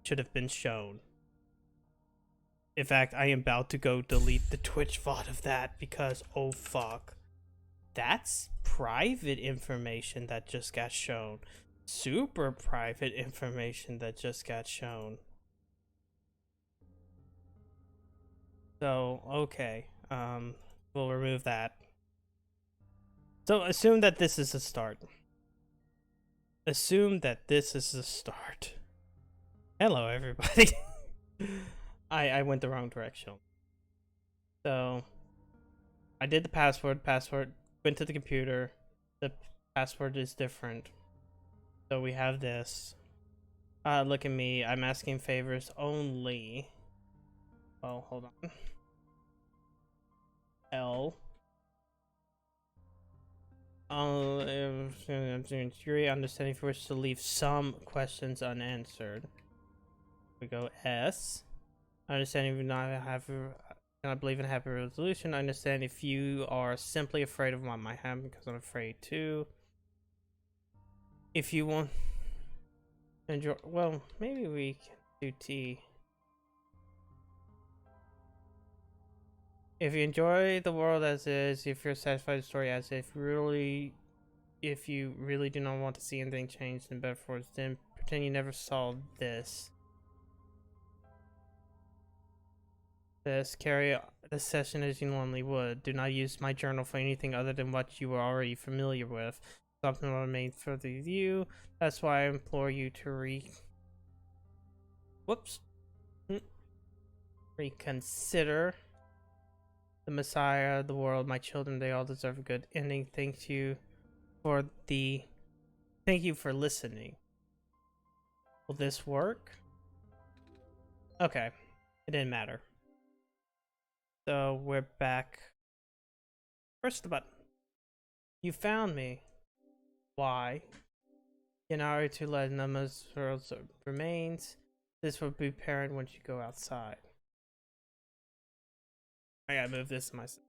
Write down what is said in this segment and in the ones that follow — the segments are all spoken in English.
should have been shown. In fact, I am about to go delete the Twitch VOD of that because, oh fuck. That's private information that just got shown. Super private information that just got shown. So, okay. We'll remove that. So, assume that this is a start. Assume that this is a start. Hello, everybody. I went the wrong direction. So, I did the password. Went to the computer. The password is different. So we have this. Look at me. I'm asking favors only. Oh, hold on. L. I'm curious, understanding if we wish to leave some questions unanswered. We go S. Understanding if not have. Cannot believe in happy resolution. I understand if you are simply afraid of what might happen because I'm afraid too. If you want enjoy, well, maybe we can do T. If you enjoy the world as is, if you're satisfied with the story as if you really do not want to see anything changed in better for us, then pretend you never saw this. Carry the session as you normally would. Do not use my journal for anything other than what you are already familiar with. Something will remain for the review. That's why I implore you to reconsider. The Messiah, the world, my children, they all deserve a good ending. Thank you for listening. Will this work? Okay. It didn't matter. So we're back. Press the button. You found me. Why? In order to let Nama's remains. This will be apparent once you go outside. I gotta move this myself.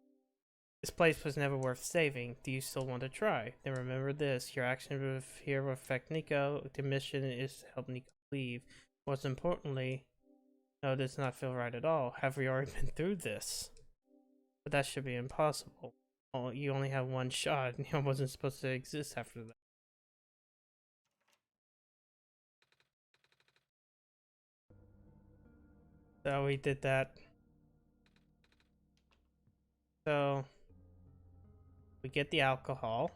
This place was never worth saving. Do you still want to try? Then remember this. Your action here will affect Nico. The mission is to help Nico leave. Most importantly, no, it does not feel right at all. Have we already been through this? But that should be impossible. Oh, you only have one shot. Nico wasn't supposed to exist after that. So we did that. So we get the alcohol.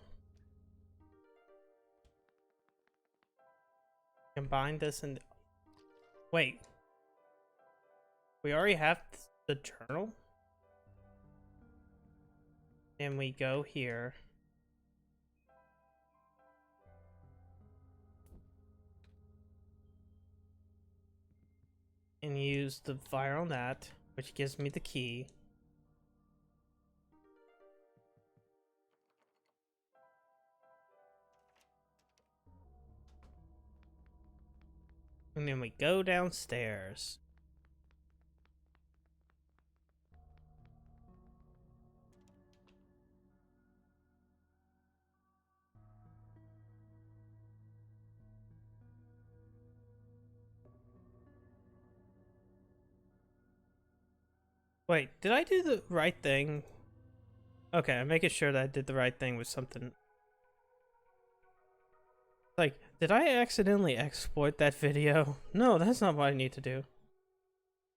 Combine this and wait. We already have the journal? And we go here. And use the fire on that, which gives me the key. And then we go downstairs. Wait, did I do the right thing? Okay, I'm making sure that I did the right thing with something. Like, did I accidentally exploit that video? No, that's not what I need to do.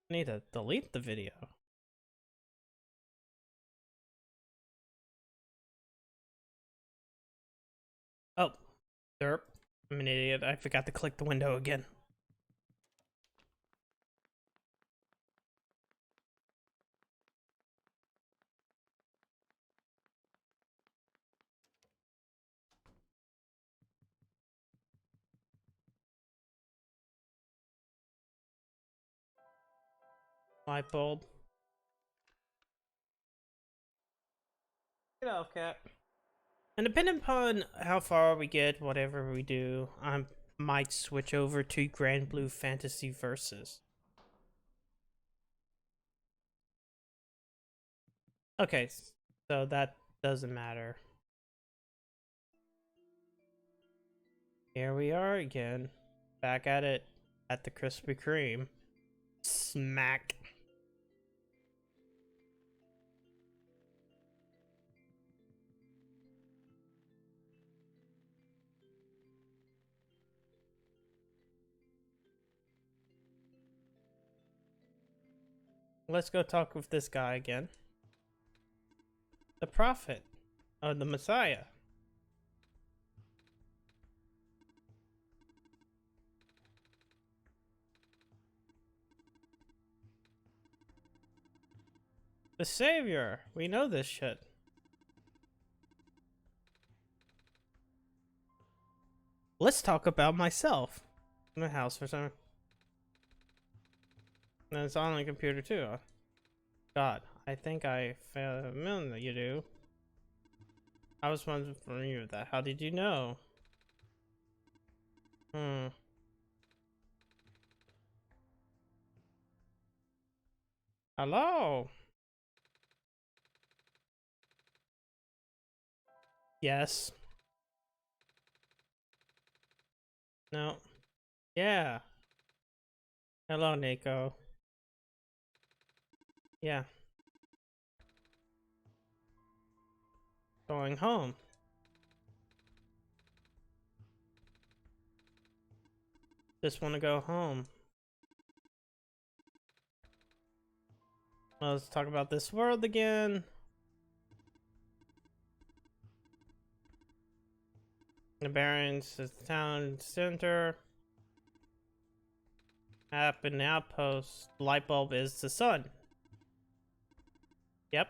I need to delete the video. Oh, derp. I'm an idiot. I forgot to click the window again. Light bulb. Get off, cat. And depending upon how far we get, whatever we do, I might switch over to Grand Blue Fantasy Versus. Okay, so that doesn't matter. Here we are again, back at it at the Krispy Kreme. Smack. Let's go talk with this guy again. The prophet. Oh, the Messiah. The Savior. We know this shit. Let's talk about myself. In the house for some. And it's on the computer too. God, I think I found that you do. I was wondering from you that. How did you know? Hello. Yes. No. Yeah. Hello, Nico. Yeah. Going home. Just want to go home. Let's talk about this world again. The Barrens is the town center. Map and outpost. Light bulb is the sun. Yep.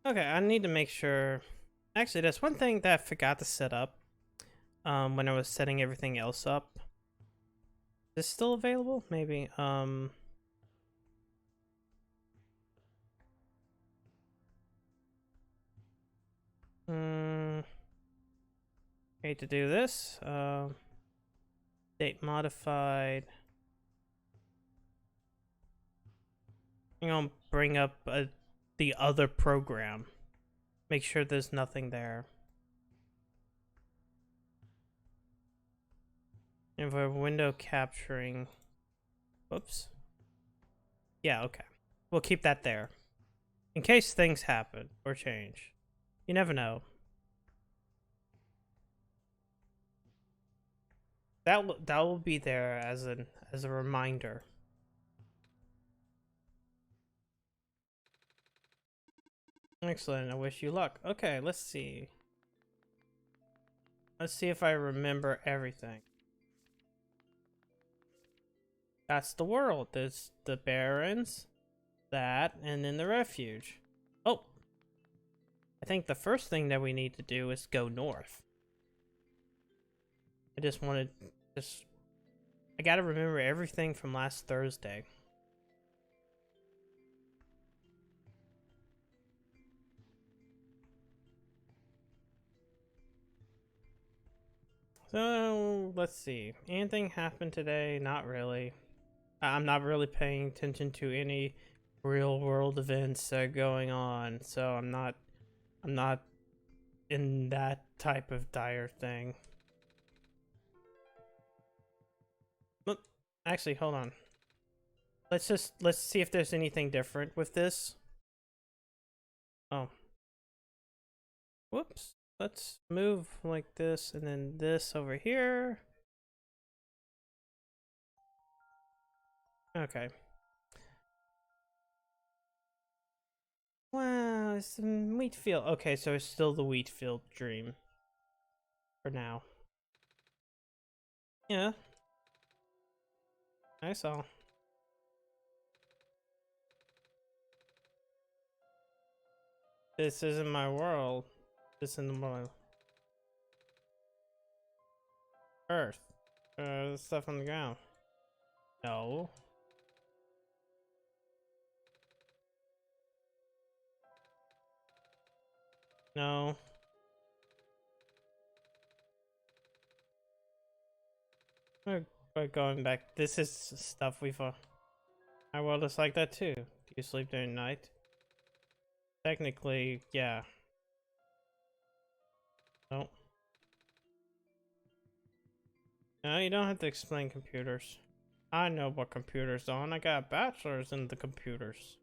Okay, I need to make sure. Actually, there's one thing that I forgot to set up. When I was setting everything else up. Is this still available? Maybe. Hate to do this. Date modified. I'm gonna bring up the other program. Make sure there's nothing there. And for window capturing. Whoops. Yeah, okay. We'll keep that there. In case things happen or change. You never know. That will be there as a reminder. Excellent. I wish you luck. Okay, let's see. Let's see if I remember everything. That's the world. There's the Barrens, that, and then the refuge. Oh, I think the first thing that we need to do is go north. I just wanted, I gotta remember everything from last Thursday. So, let's see. Anything happened today? Not really. I'm not really paying attention to any real world events that are going on, so I'm not in that type of dire thing. Look, actually, hold on. Let's see if there's anything different with this. Oh. Whoops. Let's move like this and then this over here. Okay. Wow, it's a wheat field. Okay, so it's still the wheat field dream. For now. Yeah. I saw. This isn't my world. This isn't my Earth. The stuff on the ground. No. No. We're going back. This is stuff we've. My world is like that too. Do you sleep during night? Technically, yeah. No. No, you don't have to explain computers. I know what computers are, and I got a bachelor's in the computers.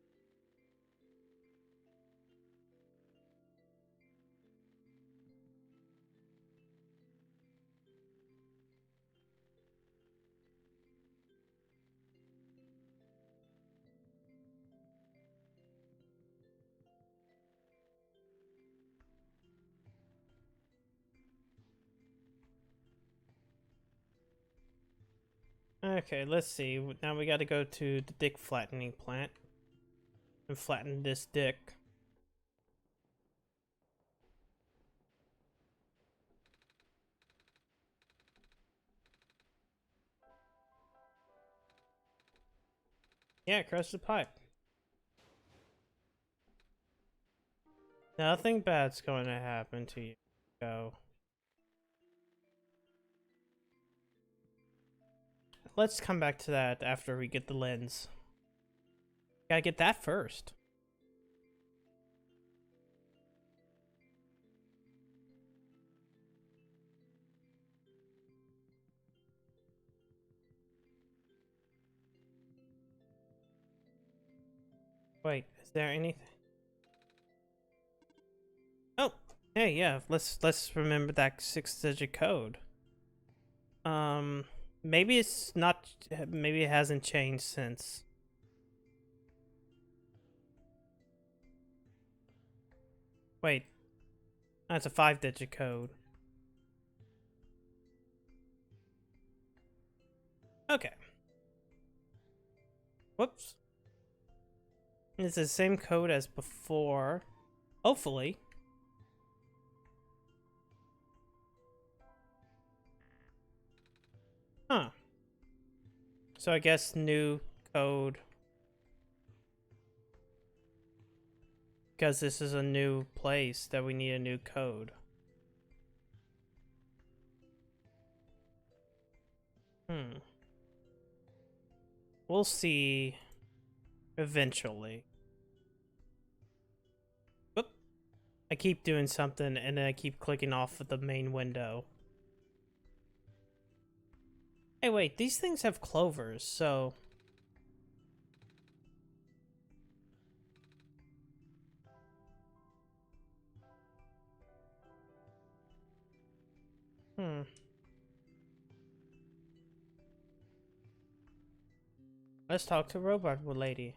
Okay, let's see. Now we gotta go to the dick flattening plant and flatten this dick. Yeah, crush the pipe. Nothing bad's going to happen to you. Go. Let's come back to that after we get the lens. Gotta get that first. Wait, is there anything? Oh, hey, yeah. Let's remember that 6-digit code. Maybe it's not. Maybe it hasn't changed since. Wait, that's a 5-digit code. Okay. Whoops. It's the same code as before. Hopefully. Huh. So I guess new code. Because this is a new place that we need a new code. We'll see eventually. Whoop. I keep doing something and then I keep clicking off of the main window. Hey, wait, these things have clovers, so... Let's talk to Robot Lady.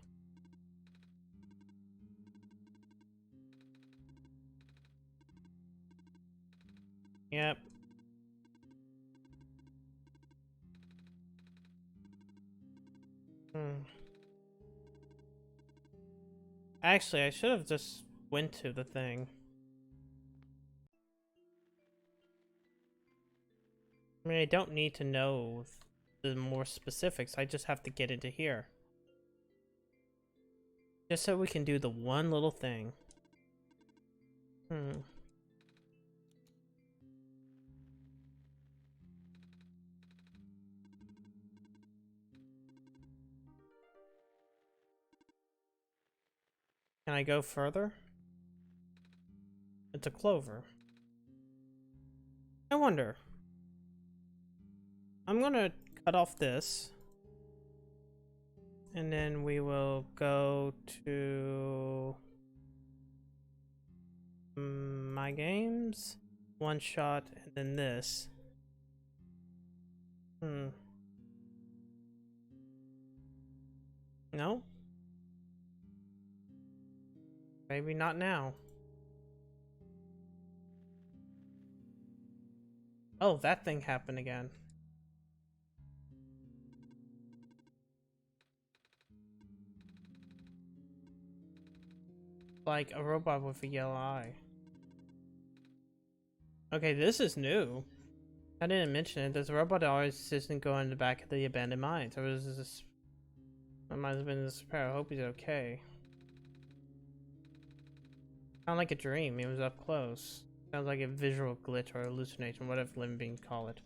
Yep. Actually, I should have just went to the thing. I mean, I don't need to know the more specifics. I just have to get into here. Just so we can do the one little thing. Can I go further? It's a clover. I wonder. I'm gonna cut off this. And then we will go to my games, OneShot, and then this. No? Maybe not now. Oh, that thing happened again. Like a robot with a yellow eye. Okay, this is new. I didn't mention it. This robot always doesn't go in the back of the abandoned mines. I might have been in despair. I hope he's okay. Sound like a dream. It was up close. Sounds like a visual glitch or hallucination, whatever living beings call it.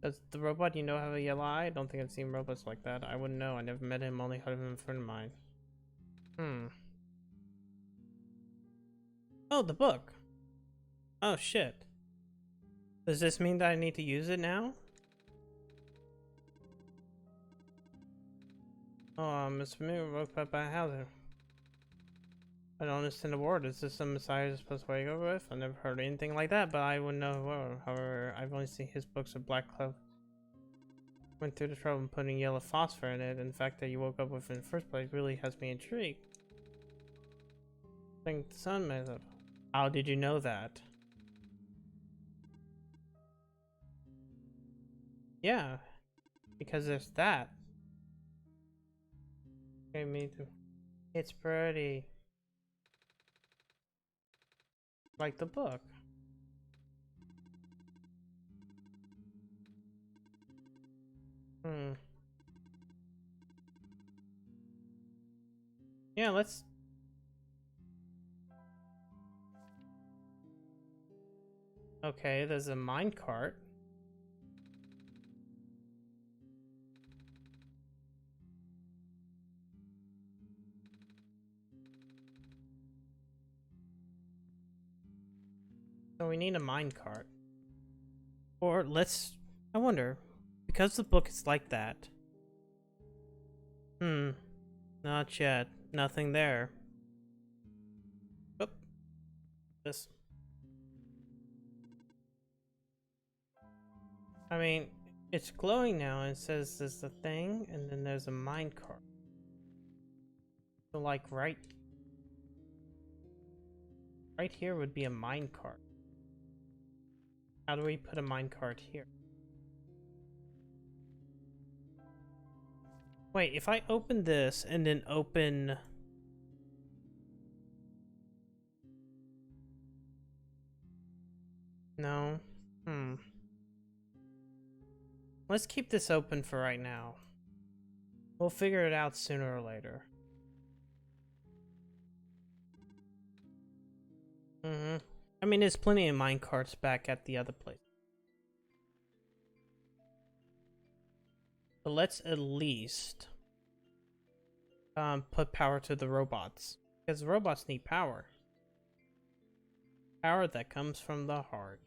Does the robot you know have a yellow eye? I don't think I've seen robots like that. I wouldn't know. I never met him, only heard of him in front of mine. Oh, the book. Oh, shit. Does this mean that I need to use it now? Oh, Mr. Familiar woke up by Hauser. I don't understand the word. Is this some Messiah you're supposed to wake up with? I've never heard anything like that, but I wouldn't know who are. However, I've only seen his books of Black Cloak. Went through the trouble of putting yellow phosphor in it, and the fact that you woke up with it in the first place really has me intrigued. I think the sun made up. How did you know that? Yeah, because there's that. Okay, me too. It's pretty. Like the book. Hmm. Yeah, let's... Okay, there's a minecart. So we need a minecart. Or let's... I wonder, because the book is like that. Not yet. Nothing there. Oop. This. I mean, it's glowing now and it says there's a thing and then there's a minecart. So like right here would be a minecart. How do we put a minecart here? Wait, if I open this and then open... No. Let's keep this open for right now. We'll figure it out sooner or later. I mean, there's plenty of minecarts back at the other place. But let's at least put power to the robots. Because the robots need power. Power that comes from the heart.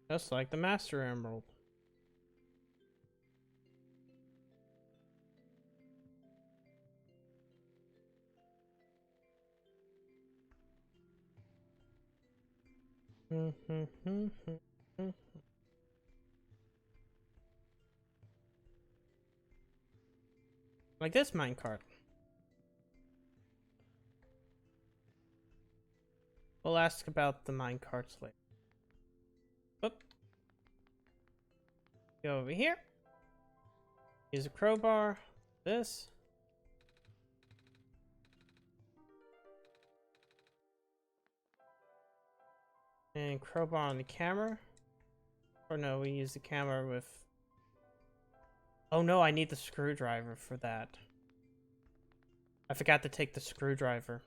Just like the Master Emerald. Like this minecart. We'll ask about the minecarts later. Oop. Go over here. Use a crowbar. This. And crowbar on the camera. Or no, we use the camera with... Oh no, I need the screwdriver for that. I forgot to take the screwdriver.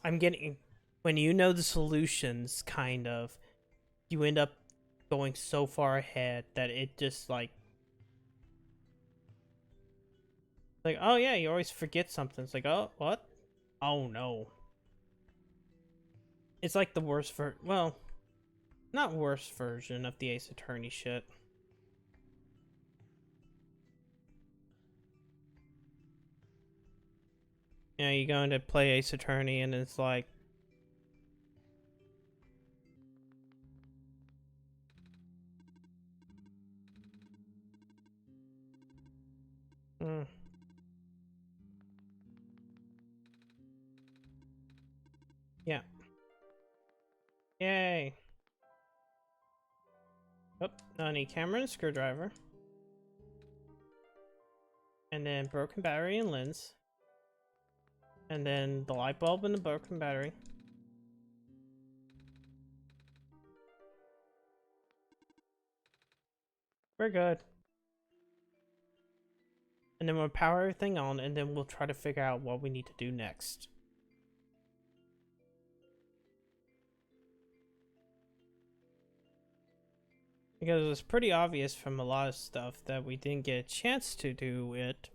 I'm getting... When you know the solutions, kind of, you end up going so far ahead that it just like... Like, oh yeah, you always forget something. It's like, oh, what? Oh no. It's like the worst well, not worst version of the Ace Attorney shit. You know, you go into play Ace Attorney and it's like... Yeah. Yay. Oh, now I need camera and screwdriver. And then broken battery and lens. And then the light bulb and the broken battery. We're good. And then we'll power everything on and then we'll try to figure out what we need to do next. Because it's pretty obvious from a lot of stuff that we didn't get a chance to do it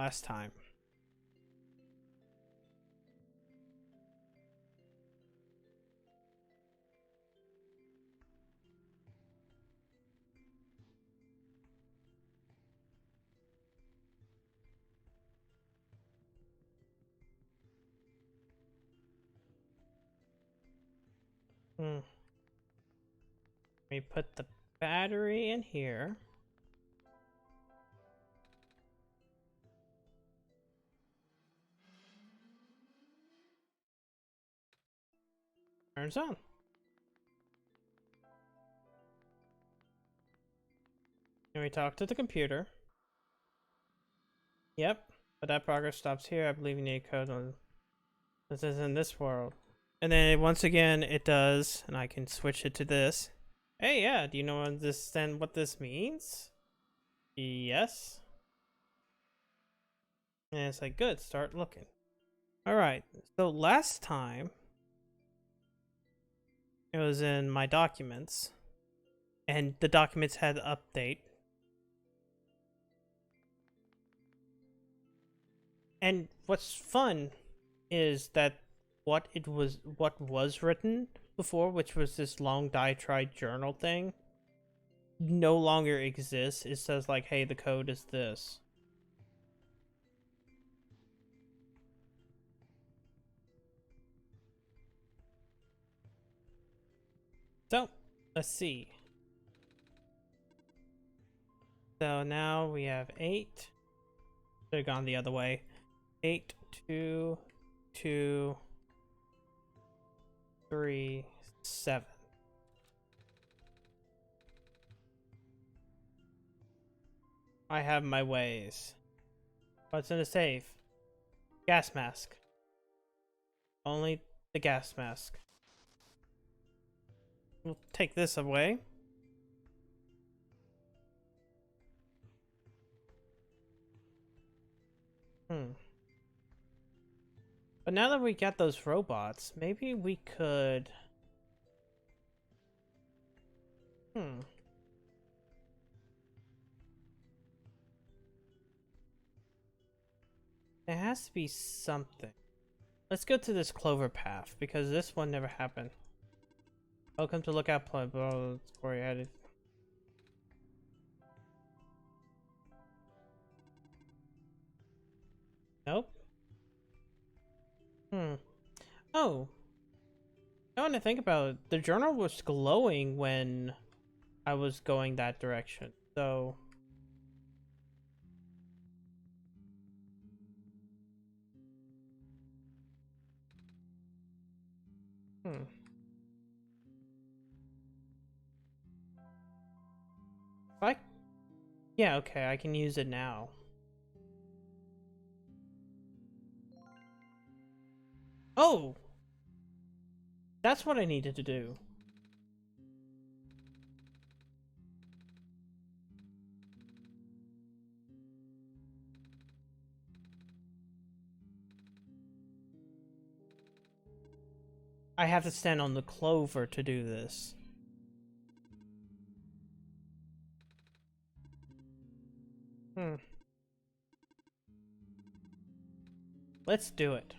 last time. Let me put the battery in here. Turns on. And we talk to the computer. Yep, but that progress stops here. I believe you need code on this is in this world. And then once again it does, and I can switch it to this. Hey, yeah, do you know what this means? Yes. And it's like, good, start looking. Alright, so last time it was in my documents, and the documents had to update. And what's fun is that what was written before, which was this long diatribe journal thing, no longer exists. It says like, hey, the code is this. So let's see. So now we have 8. Should have gone the other way. 8, 2, 2, 3, 7. I have my ways. What's in the safe? Gas mask. Only the gas mask. We'll take this away. But now that we got those robots, maybe we could... There has to be something. Let's go to this clover path, because this one never happened. Welcome to Lookout Point, bro. That's where you headed. Nope. Oh. I want to think about it. The journal was glowing when I was going that direction, so... I... Yeah, okay, I can use it now. Oh! That's what I needed to do. I have to stand on the clover to do this. Let's do it.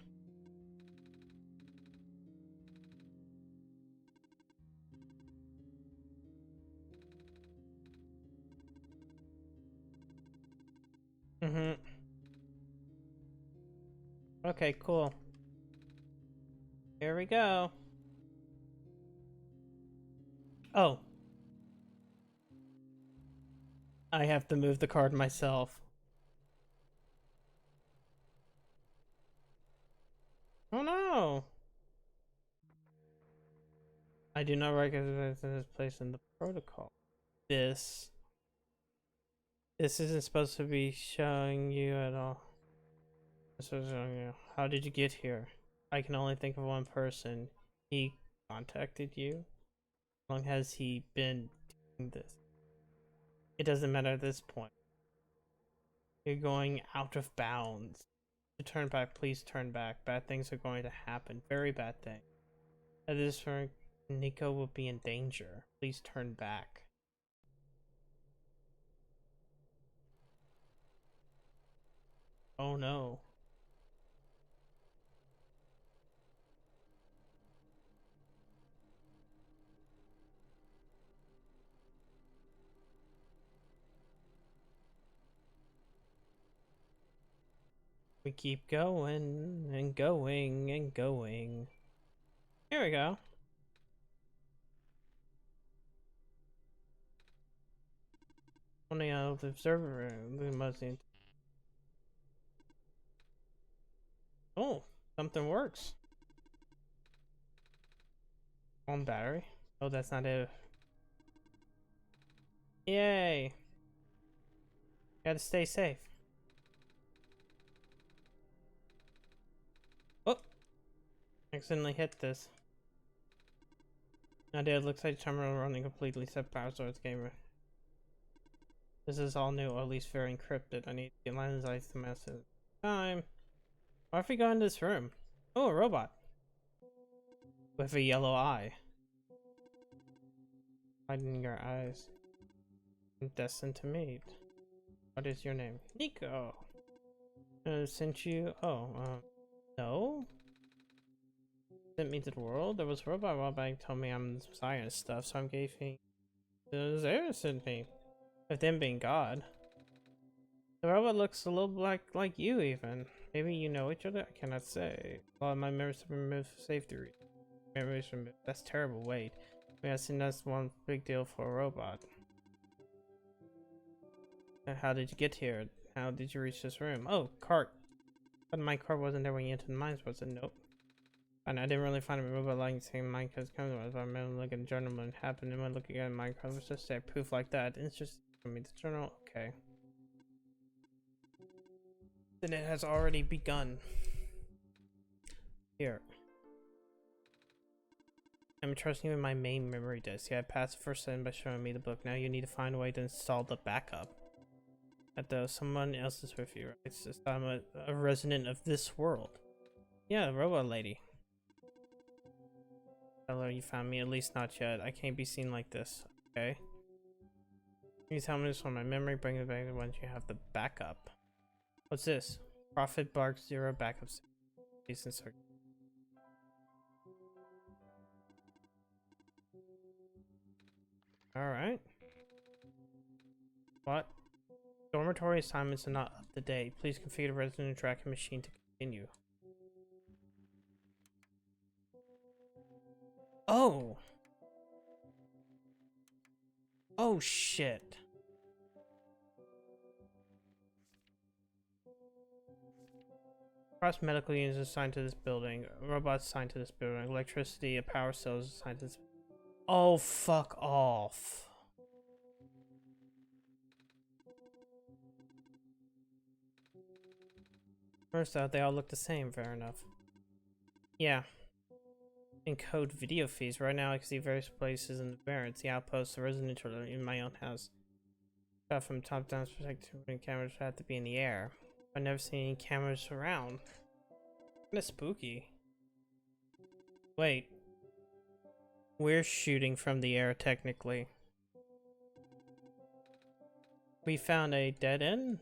Okay, cool. Here we go. Oh. I have to move the card myself. Oh no! I do not recognize this place in the protocol. This isn't supposed to be showing you at all. This is showing you. How did you get here? I can only think of one person. He contacted you? How long has he been doing this? It doesn't matter at this point. You're going out of bounds. To turn back, please turn back. Bad things are going to happen. Very bad things. At this point, Nico will be in danger. Please turn back. Oh no. We keep going and going and going. Here we go. Only out of the observer room. We must need. Oh, something works. On battery. Oh, that's not it. Yay. Gotta stay safe. Oh, accidentally hit this. Now, dude, looks like the terminal running completely set power source gamer. This is all new, or at least very encrypted. I need to get lines ice the message. Time. What if we go in this room? Oh, a robot. With a yellow eye. Hiding your eyes. Destined to meet. What is your name? Nico. Sent you. Oh, no? Sent me to the world? There was a robot while back told me I'm science stuff, so I'm giving. Zara sent me. With them being God. The robot looks a little like you, even. Maybe you know each other? I cannot say. A lot of my memories have been removed for safety reasons. Memories removed. That's terrible. Wait. I mean, I think that's one big deal for a robot. How did you get here? How did you reach this room? Oh, cart. But my cart wasn't there when you entered the mines, was it? Nope. And I didn't really find a robot like the same minecart as coming was. I remember looking at the journal and it happened and when looking at my minecart was just there. Proof like that. It's just for me. The journal. Okay. Then it has already begun. Here. I'm trusting you with my main memory disk. Yeah, I passed the first setting by showing me the book. Now you need to find a way to install the backup. Someone else is with you, right? It's just I'm a resident of this world. Yeah, robot lady. Hello, you found me. At least not yet. I can't be seen like this. Okay. You tell me this from my memory. Bring it back once you have the backup. What's this? Profit bark 0 backups. Decent circuit. Alright. What? Dormitory assignments are not up to date. Please configure the resident tracking machine to continue. Oh! Oh shit. Cross medical units assigned to this building. Robots assigned to this building. Electricity, a power cells assigned to this. Oh, fuck off. First out, they all look the same. Fair enough. Yeah. Encode video feeds. Right now, I can see various places in the barracks, the outpost, the residential, in my own house. Shot from top-down perspective, cameras have to be in the air. I've never seen any cameras around. Kinda spooky. Wait. We're shooting from the air, technically. We found a dead end?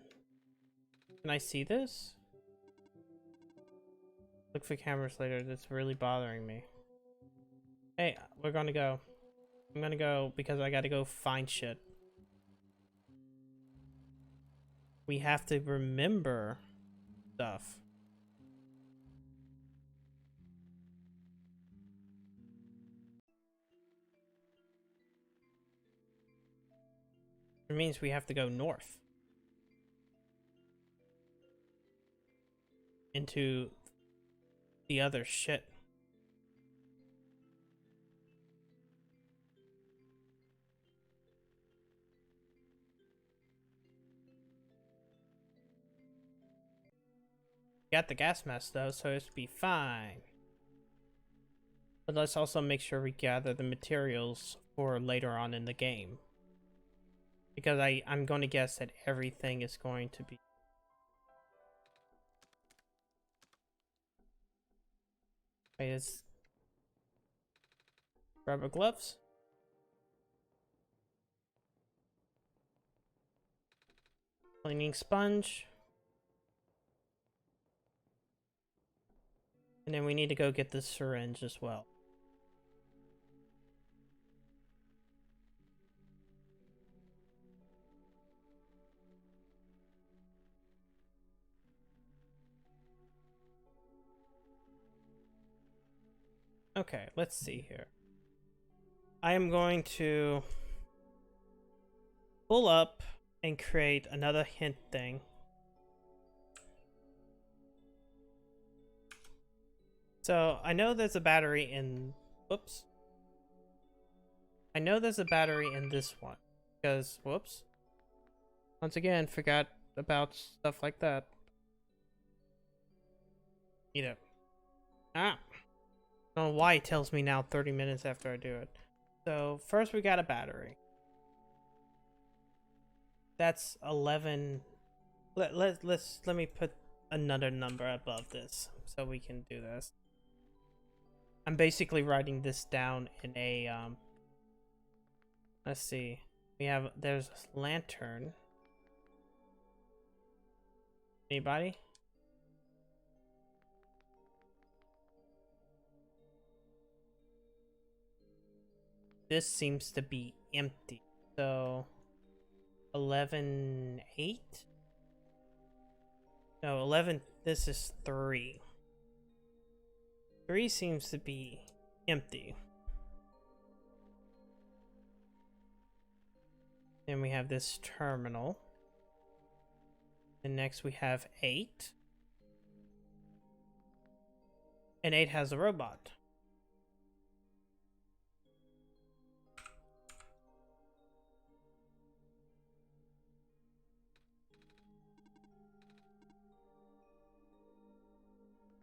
Can I see this? Look for cameras later. That's really bothering me. Hey, we're gonna go. I'm gonna go because I gotta go find shit. We have to remember stuff. It means we have to go north. Into the other shit. Got the gas mask though, so it should be fine. But let's also make sure we gather the materials for later on in the game. Because I'm going to guess that everything is going to be... Wait, is... Rubber gloves? Cleaning sponge? And then we need to go get the syringe as well. Okay, let's see here. I am going to pull up and create another hint thing. So I know there's a battery in, whoops. I know there's a battery in this one because, whoops. Once again, forgot about stuff like that. You know. I don't know why it tells me now 30 minutes after I do it. So first we got a battery. That's 11. Let me put another number above this so we can do this. I'm basically writing this down in a let's see. There's a lantern. Anybody? This seems to be empty. So 11, 8? No, 11, this is 3. 3 seems to be empty. Then we have this terminal. And next we have 8. And 8 has a robot.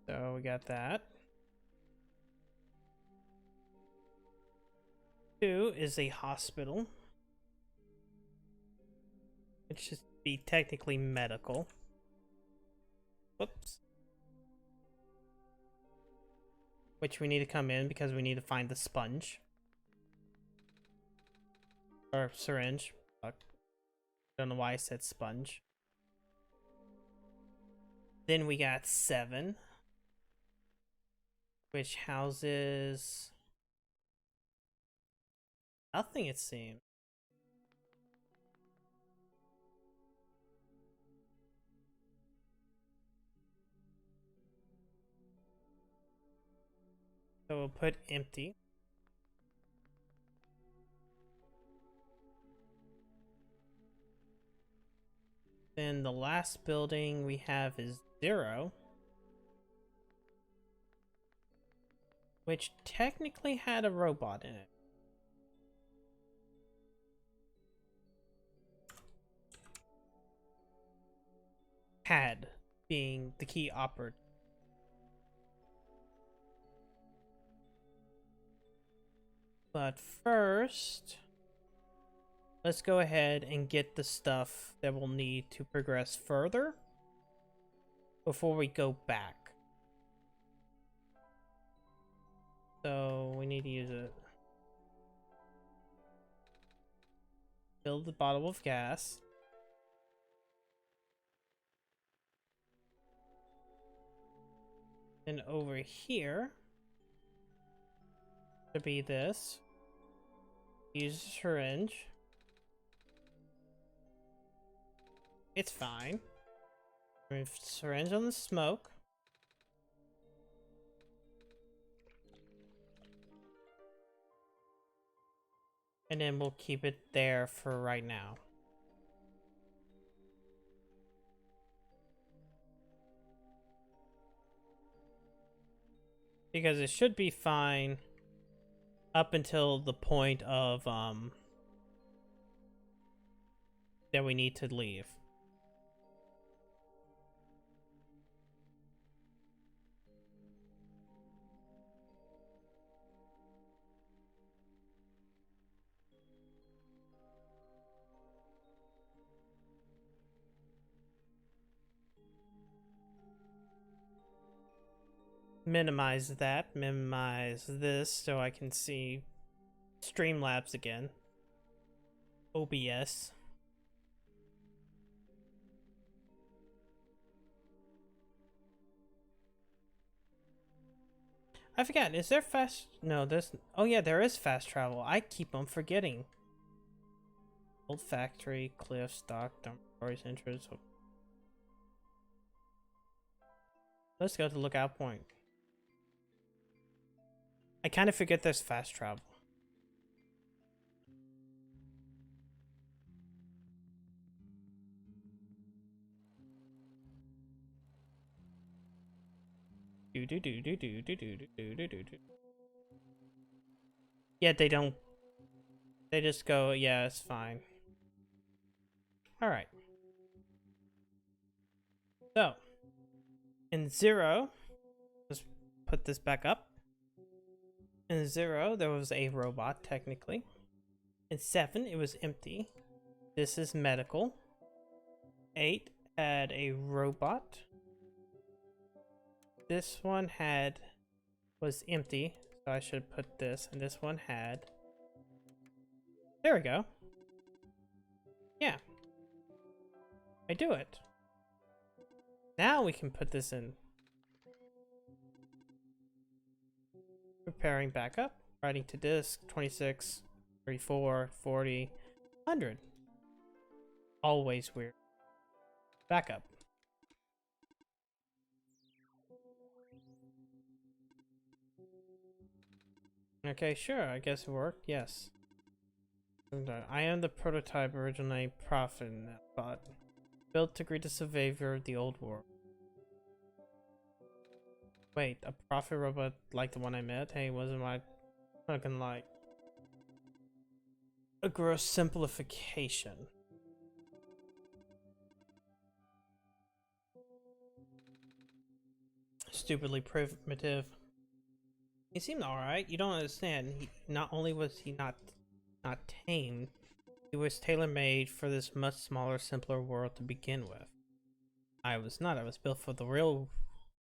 So we got that. 2 is a hospital, which should be technically medical. Whoops. Which we need to come in because we need to find the sponge. Or syringe. Fuck. I don't know why I said sponge. Then we got 7. Which houses nothing, it seems. So we'll put empty. Then the last building we have is 0. Which technically had a robot in it. Had being the key operative. But first, let's go ahead and get the stuff that we'll need to progress further before we go back. So we need to use it. Fill the bottle of gas. And over here to be this. Use a syringe. It's fine. Syringe on the smoke. And then we'll keep it there for right now. Because it should be fine up until the point of that we need to leave. Minimize that, minimize this so I can see Streamlabs again. OBS. I forget, is there fast... No, there's... Oh yeah, there is fast travel. I keep on forgetting. Old factory, cliff, stock, dormitories, entrance. Let's go to Lookout Point. I kind of forget there's fast travel. Yeah, they don't. They just go, yeah, it's fine. Alright. So, in 0, let's put this back up. In 0, there was a robot, technically. In 7, it was empty. This is medical. 8 had a robot. This one was empty, so I should put this. And this one had... There we go. Yeah. I do it. Now we can put this in. Preparing backup. Writing to disk. 26, 34, 40, 100. Always weird. Backup. Okay, sure. I guess it worked. Yes. I am the prototype, originally Prophet in that bot. Built to greet the survivor of the old world. Wait, a Prophet robot like the one I met? Hey, wasn't my fucking like a gross simplification. Stupidly primitive. He seemed alright. You don't understand. Not only was he not tamed, he was tailor-made for this much smaller, simpler world to begin with. I was not. I was built for the real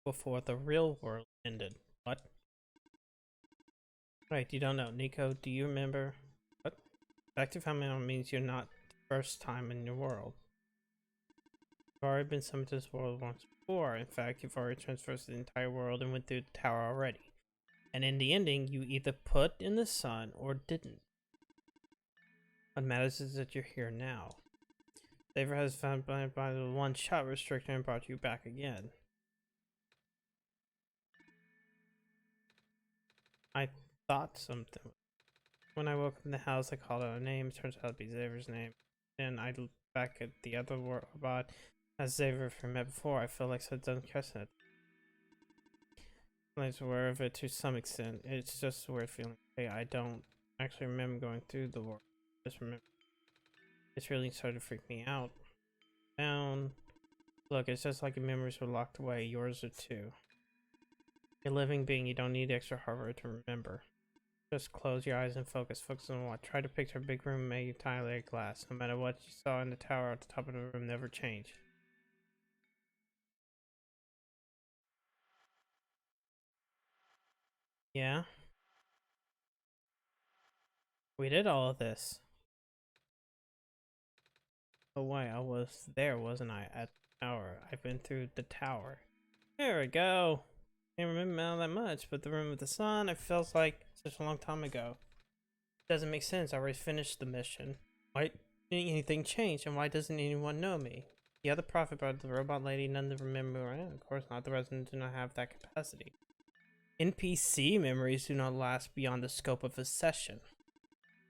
before the real world ended. What? Right, you don't know. Nico, do you remember? What? Active how means you're not the first time in your world. You've already been summoned to this world once before. In fact, you've already traversed the entire world and went through the tower already. And in the ending, you either put in the sun or didn't. What matters is that you're here now. Saver has found by the one-shot restriction and brought you back again. I thought something. When I woke up in the house, I called out a name. Turns out to be Xavier's name. Then I looked back at the other robot as Xavier we met before. I feel like so done catching it. I was aware of it to some extent. It's just a weird feeling. Hey, I don't actually remember going through the world. Just remember. It's really started to freak me out. Down. Look, it's just like your memories were locked away. Yours are too. A living being, you don't need extra hardware to remember. Just close your eyes and focus. Focus on what? Try to picture a big room made entirely of glass. No matter what you saw in the tower at the top of the room, never change. Yeah? We did all of this. Oh wait, I was there, wasn't I? At the tower. I've been through the tower. There we go. Can't remember all that much, but the room with the sun, it feels like such a long time ago. Doesn't make sense. I already finished the mission. Why didn't anything change, and why doesn't anyone know me? The other prophet brought the robot lady, none of remember who I am. Of course not. The residents do not have that capacity. NPC memories do not last beyond the scope of a session.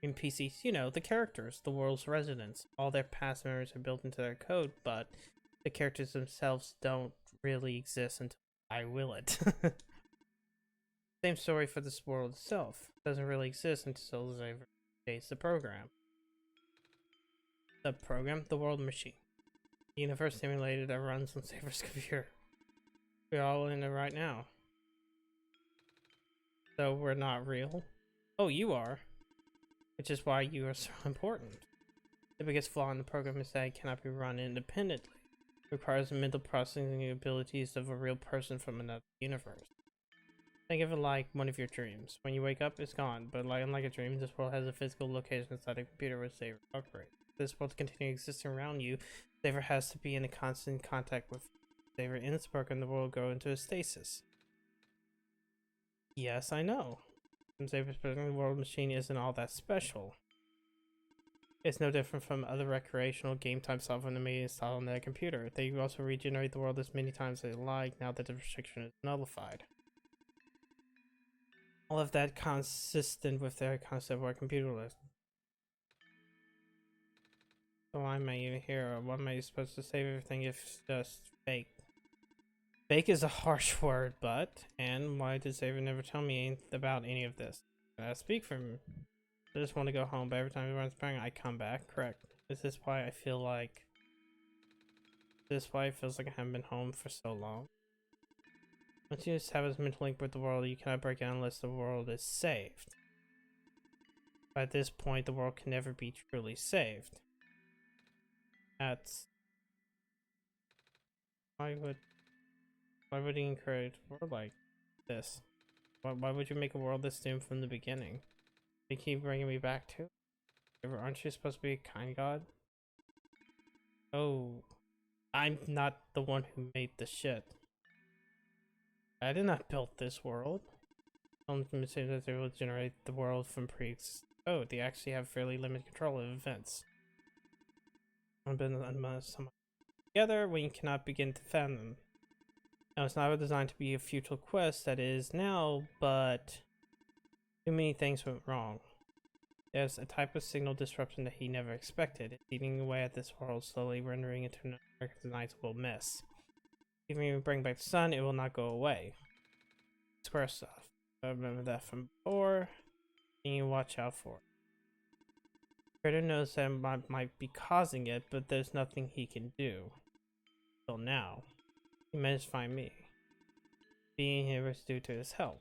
NPCs, you know, the characters, the world's residents. All their past memories are built into their code, but the characters themselves don't really exist until I will it. Same story for this world itself. It doesn't really exist until Xavier updates the program. The program? The world machine. The universe simulator that runs on Xavier's computer. We're all in it right now. So we're not real? Oh, you are. Which is why you are so important. The biggest flaw in the program is that it cannot be run independently. It requires the mental processing abilities of a real person from another universe. Think of it like one of your dreams. When you wake up, it's gone, but unlike a dream, this world has a physical location inside a computer where Xavier operates. For this world to continue existing around you, Xavier has to be in a constant contact with Xavier. In this program, the world will go into a stasis. Yes, I know. Xavier's present world machine isn't all that special. It's no different from other recreational game type software that may be installed on their computer. They also regenerate the world as many times as they like now that the restriction is nullified. All of that consistent with their concept of our computer list. So why am I even here? Or what am I supposed to save everything if it's just fake? Fake is a harsh word, but... And why did Xavier never tell me about any of this? I speak for him. I just want to go home, but every time he runs back, I come back. Correct. Is this why I feel like... Is this why it feels like I haven't been home for so long? Once you establish a mental link with the world, you cannot break it unless the world is saved. But at this point, the world can never be truly saved. That's... Why would he encourage a world like this? Why would you make a world this doomed from the beginning? They keep bringing me back to it. Aren't you supposed to be a kind god? Oh, I'm not the one who made the shit. I did not build this world. I'm saying that they will generate the world from Oh, they actually have fairly limited control of events. Together, we cannot begin to fathom them. Now, it's not designed to be a futile quest that is now, but too many things went wrong. There's a type of signal disruption that he never expected. It's eating away at this world, slowly rendering it into an unrecognizable mess. Even if you bring back the sun, it will not go away. Square stuff. I remember that from before. And you watch out for it. Critter knows that might be causing it, but there's nothing he can do. Till now. He managed to find me. Being here was due to his help.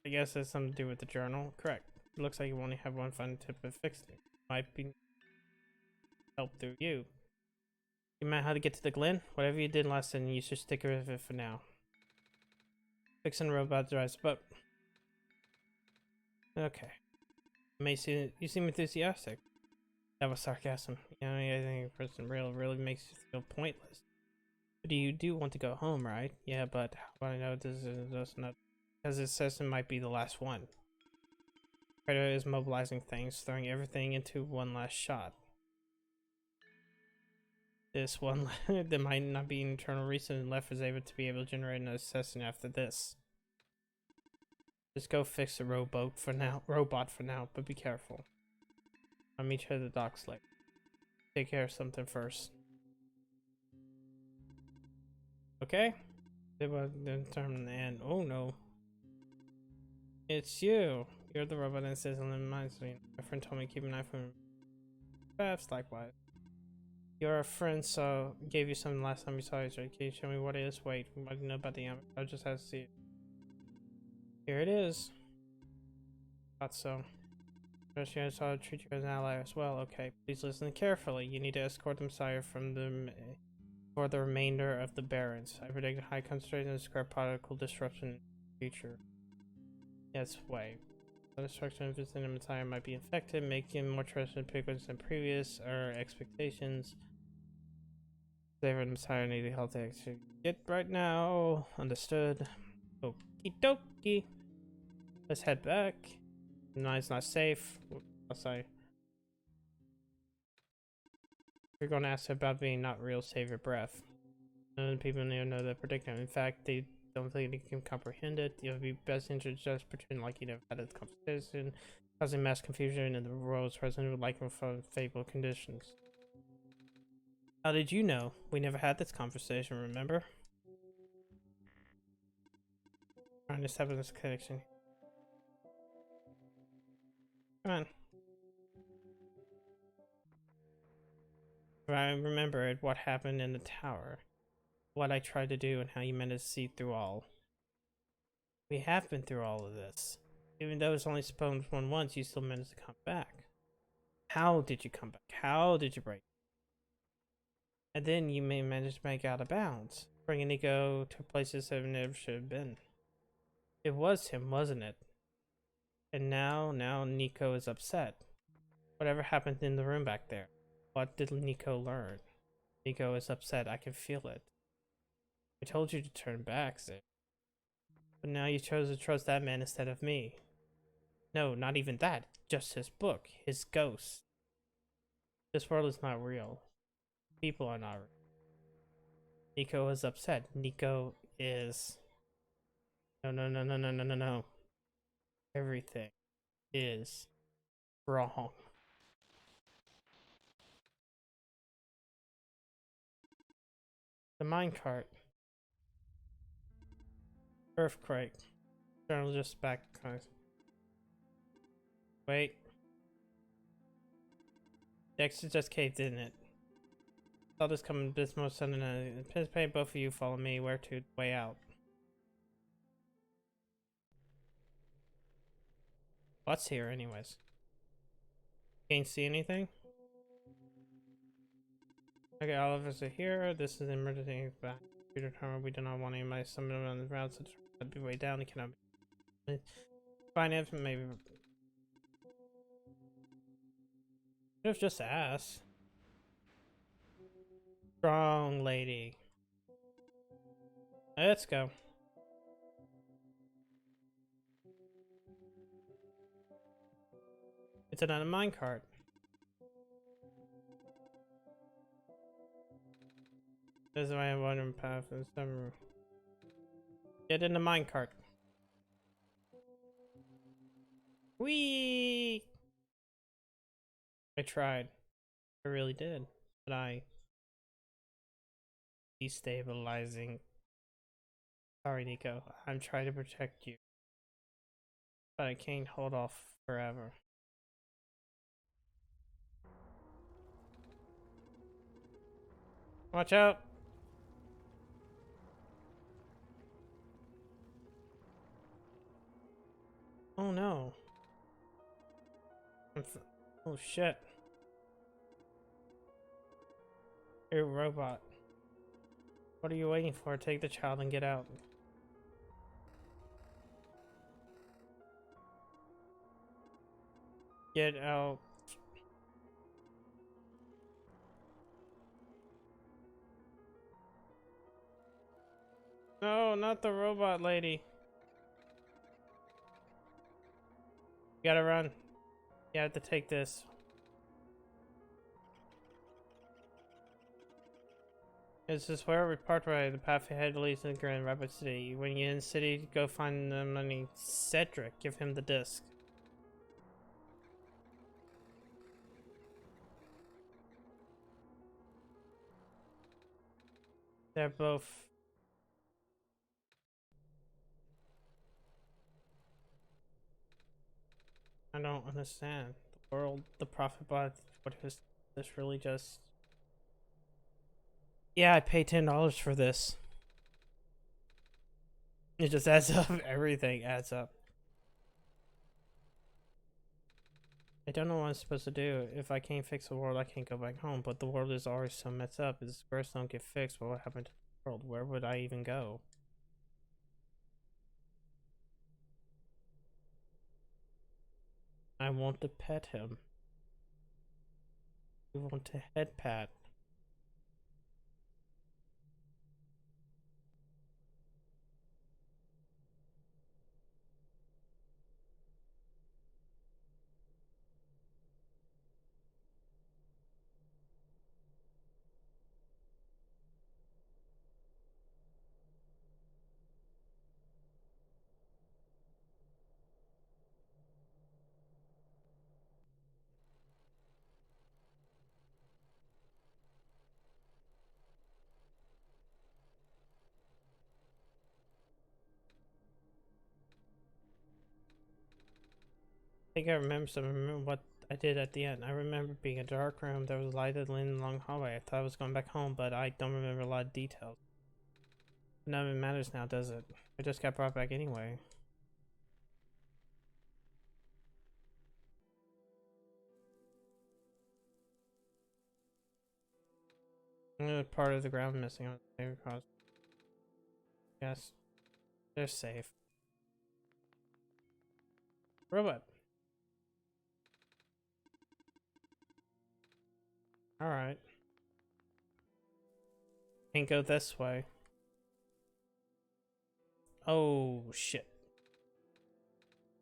I guess that's something to do with the journal. Correct. It looks like you only have one fun tip of fixing it. Might be help through you. You might how to get to the Glen? Whatever you did last time, you should stick with it for now. Fixing the robot drives, but... Okay. You seem enthusiastic. That was sarcasm. You know, I think a person really makes you feel pointless. But you do want to go home, right? Yeah, but how do I know this is just not... Because it says it might be the last one. Predator is mobilizing things, throwing everything into one last shot. This one, there might not be an internal reason left is able to be able to generate an assassin after this. Just go fix the robot for now, but be careful. I'll meet you at the docks later. Take care of something first. Okay? They will determine the end. Oh no. It's you. You're the robot that says on the mind screen. My friend told me to keep an eye for him. Perhaps likewise. You're a friend, so gave you something last time we saw you. Can you show me what it is? Wait, what do you know about the amateur? I just have to see it. Here it is. Thought so. Trust you, I saw treat you as an ally as well. Okay, please listen carefully. You need to escort the Messiah from for the remainder of the Barrens. I predict a high concentration of scrap particle disruption in the future. Yes, wait. The destruction of the Messiah might be infected, making more trusted pigments than previous or expectations. Flavor the Messiah need help to actually get right now. Understood. Okie dokie. Let's head back. No, it's not safe. I'll say. We're going to ask about being not real, save your breath. None of the people need to know that predicament. In fact, they don't think they can comprehend it. It would be best to just pretend like you never had a conversation, causing mass confusion in the world's president would like from favorable conditions. How did you know? We never had this conversation, remember? Trying to establish this connection. Come on. If I remembered what happened in the tower, what I tried to do, and how you managed to see through all. We have been through all of this. Even though it's only spawned one once, you still managed to come back. How did you come back? How did you break? And then you may manage to make out of bounds, bringing Nico to places that never should have been. It was him, wasn't it? And now Nico is upset. Whatever happened in the room back there? What did Nico learn? Nico is upset, I can feel it. I told you to turn back, Zip. But now you chose to trust that man instead of me. No, not even that. Just his book, his ghost. This world is not real. People are not real. Nico is upset. Nico is... No, no, no, no, no, no, no, no. Everything is wrong. The minecart. Earthquake. Journalist back. Wait. The exit just caved in it. Saw this coming this most sudden. Anticipate both of you follow me. Where to? Way out. What's here, anyways? Can't see anything? Okay, all of us are here. This is emergency back. We do not want anybody summoned on the route, so to be way down. It cannot be. Finance, maybe. Could have just asked. Strong lady. Let's go. It's another minecart. This is why I'm wondering path in some. Get in the minecart. Whee! I tried. I really did. But I destabilizing. Sorry, Nico. I'm trying to protect you. But I can't hold off forever. Watch out! Oh no. Oh shit. Hey, robot. What are you waiting for? Take the child and get out. Get out. No, not the robot lady. You gotta run. You have to take this. This is where we part way. The path ahead leads to the Grand Rapids City. When you're in the city, go find the money. Cedric, give him the disc. They're both. I don't understand. The world, the profit bot, what is this really just? Yeah, I paid $10 for this. It just adds up. Everything adds up. I don't know what I'm supposed to do. If I can't fix the world, I can't go back home. But the world is already so messed up. If the squares don't get fixed, what will happen to the world? Where would I even go? I want to pet him. I want to head pat. I think I remember some. I remember what I did at the end. I remember being a dark room. There was light that led in a long hallway. I thought I was going back home, but I don't remember a lot of details. None of it matters now, does it? I just got brought back anyway. Part of the ground missing on the across. Yes, they're safe. Robot. Alright. Can't go this way. Oh shit.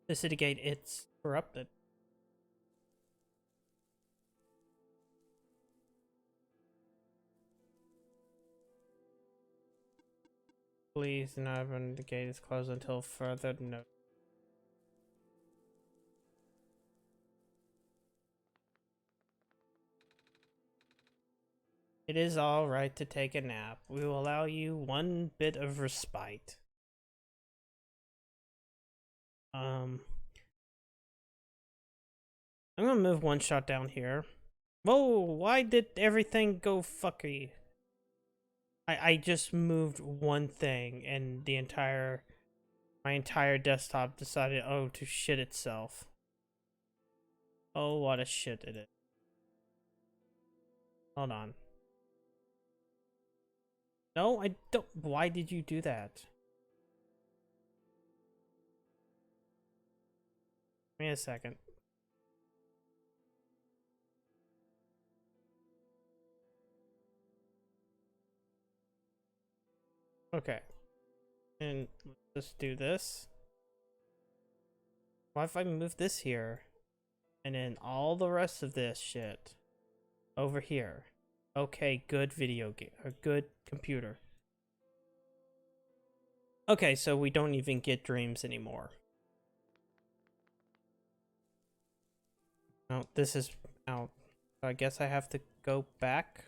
The city gate, it's corrupted. Please do not open the gate is closed until further notice. It is all right to take a nap. We will allow you one bit of respite. I'm gonna move OneShot down here. Whoa, why did everything go fucky? I just moved one thing and my entire desktop decided, oh, to shit itself. Oh, what a shit it is. Hold on. No, I don't. Why did you do that? Give me a second. Okay. And let's just do this. What if I move this here? And then all the rest of this shit over here. Okay, good video game. Or good computer. Okay, so we don't even get dreams anymore. No, this is out. So I guess I have to go back.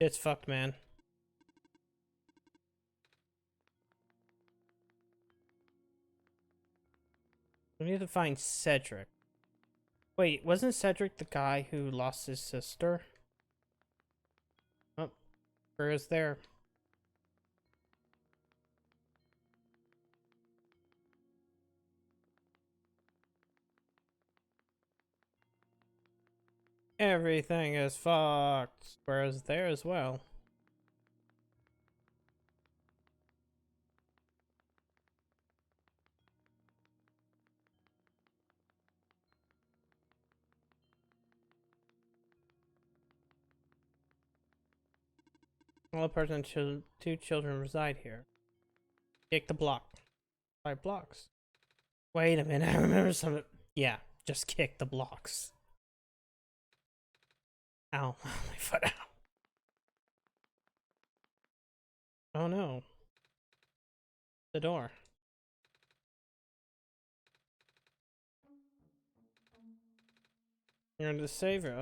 It's fucked, man. We need to find Cedric. Wait, wasn't Cedric the guy who lost his sister? Oh, where is there? Everything is fucked. Whereas there as well. All person and two children reside here. Kick the block. 5 blocks. Wait a minute, I remember something. Yeah, just kick the blocks. Ow, my foot, ow. Oh no. The door. You're in the savior.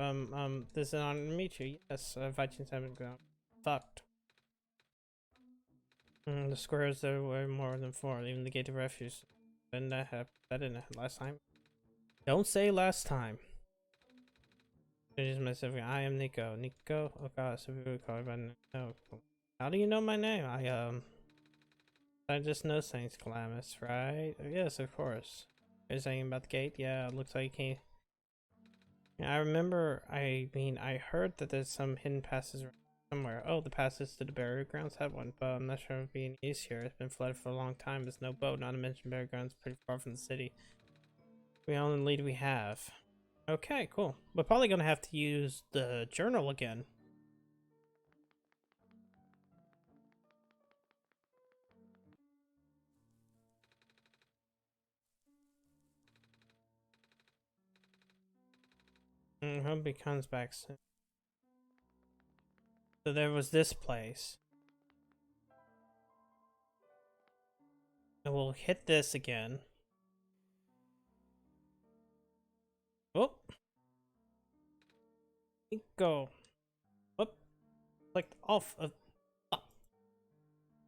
This is an honor to meet you. Yes, Vikings haven't gone. Fucked. The squares there were more than 4. Even the gate of refuge. Didn't that happen? That didn't happen last time. Don't say last time. Introduce myself. I am Nico. Nico? Oh god, so people call me by name. No. How do you know my name? I just know things, Calamus, right? Yes, of course. You're saying about the gate? Yeah, it looks like you can't. Yeah, I remember, I heard that there's some hidden passes somewhere. Oh, the passes to the burial grounds have one, but I'm not sure if it'd be any use here. It's been flooded for a long time. There's no boat, not to mention burial grounds pretty far from the city. We all in the lead we have. Okay, cool. We're probably gonna have to use the journal again. Hope he comes back soon. So there was this place. And we'll hit this again. Oh. Go. Whoop. Clicked off of.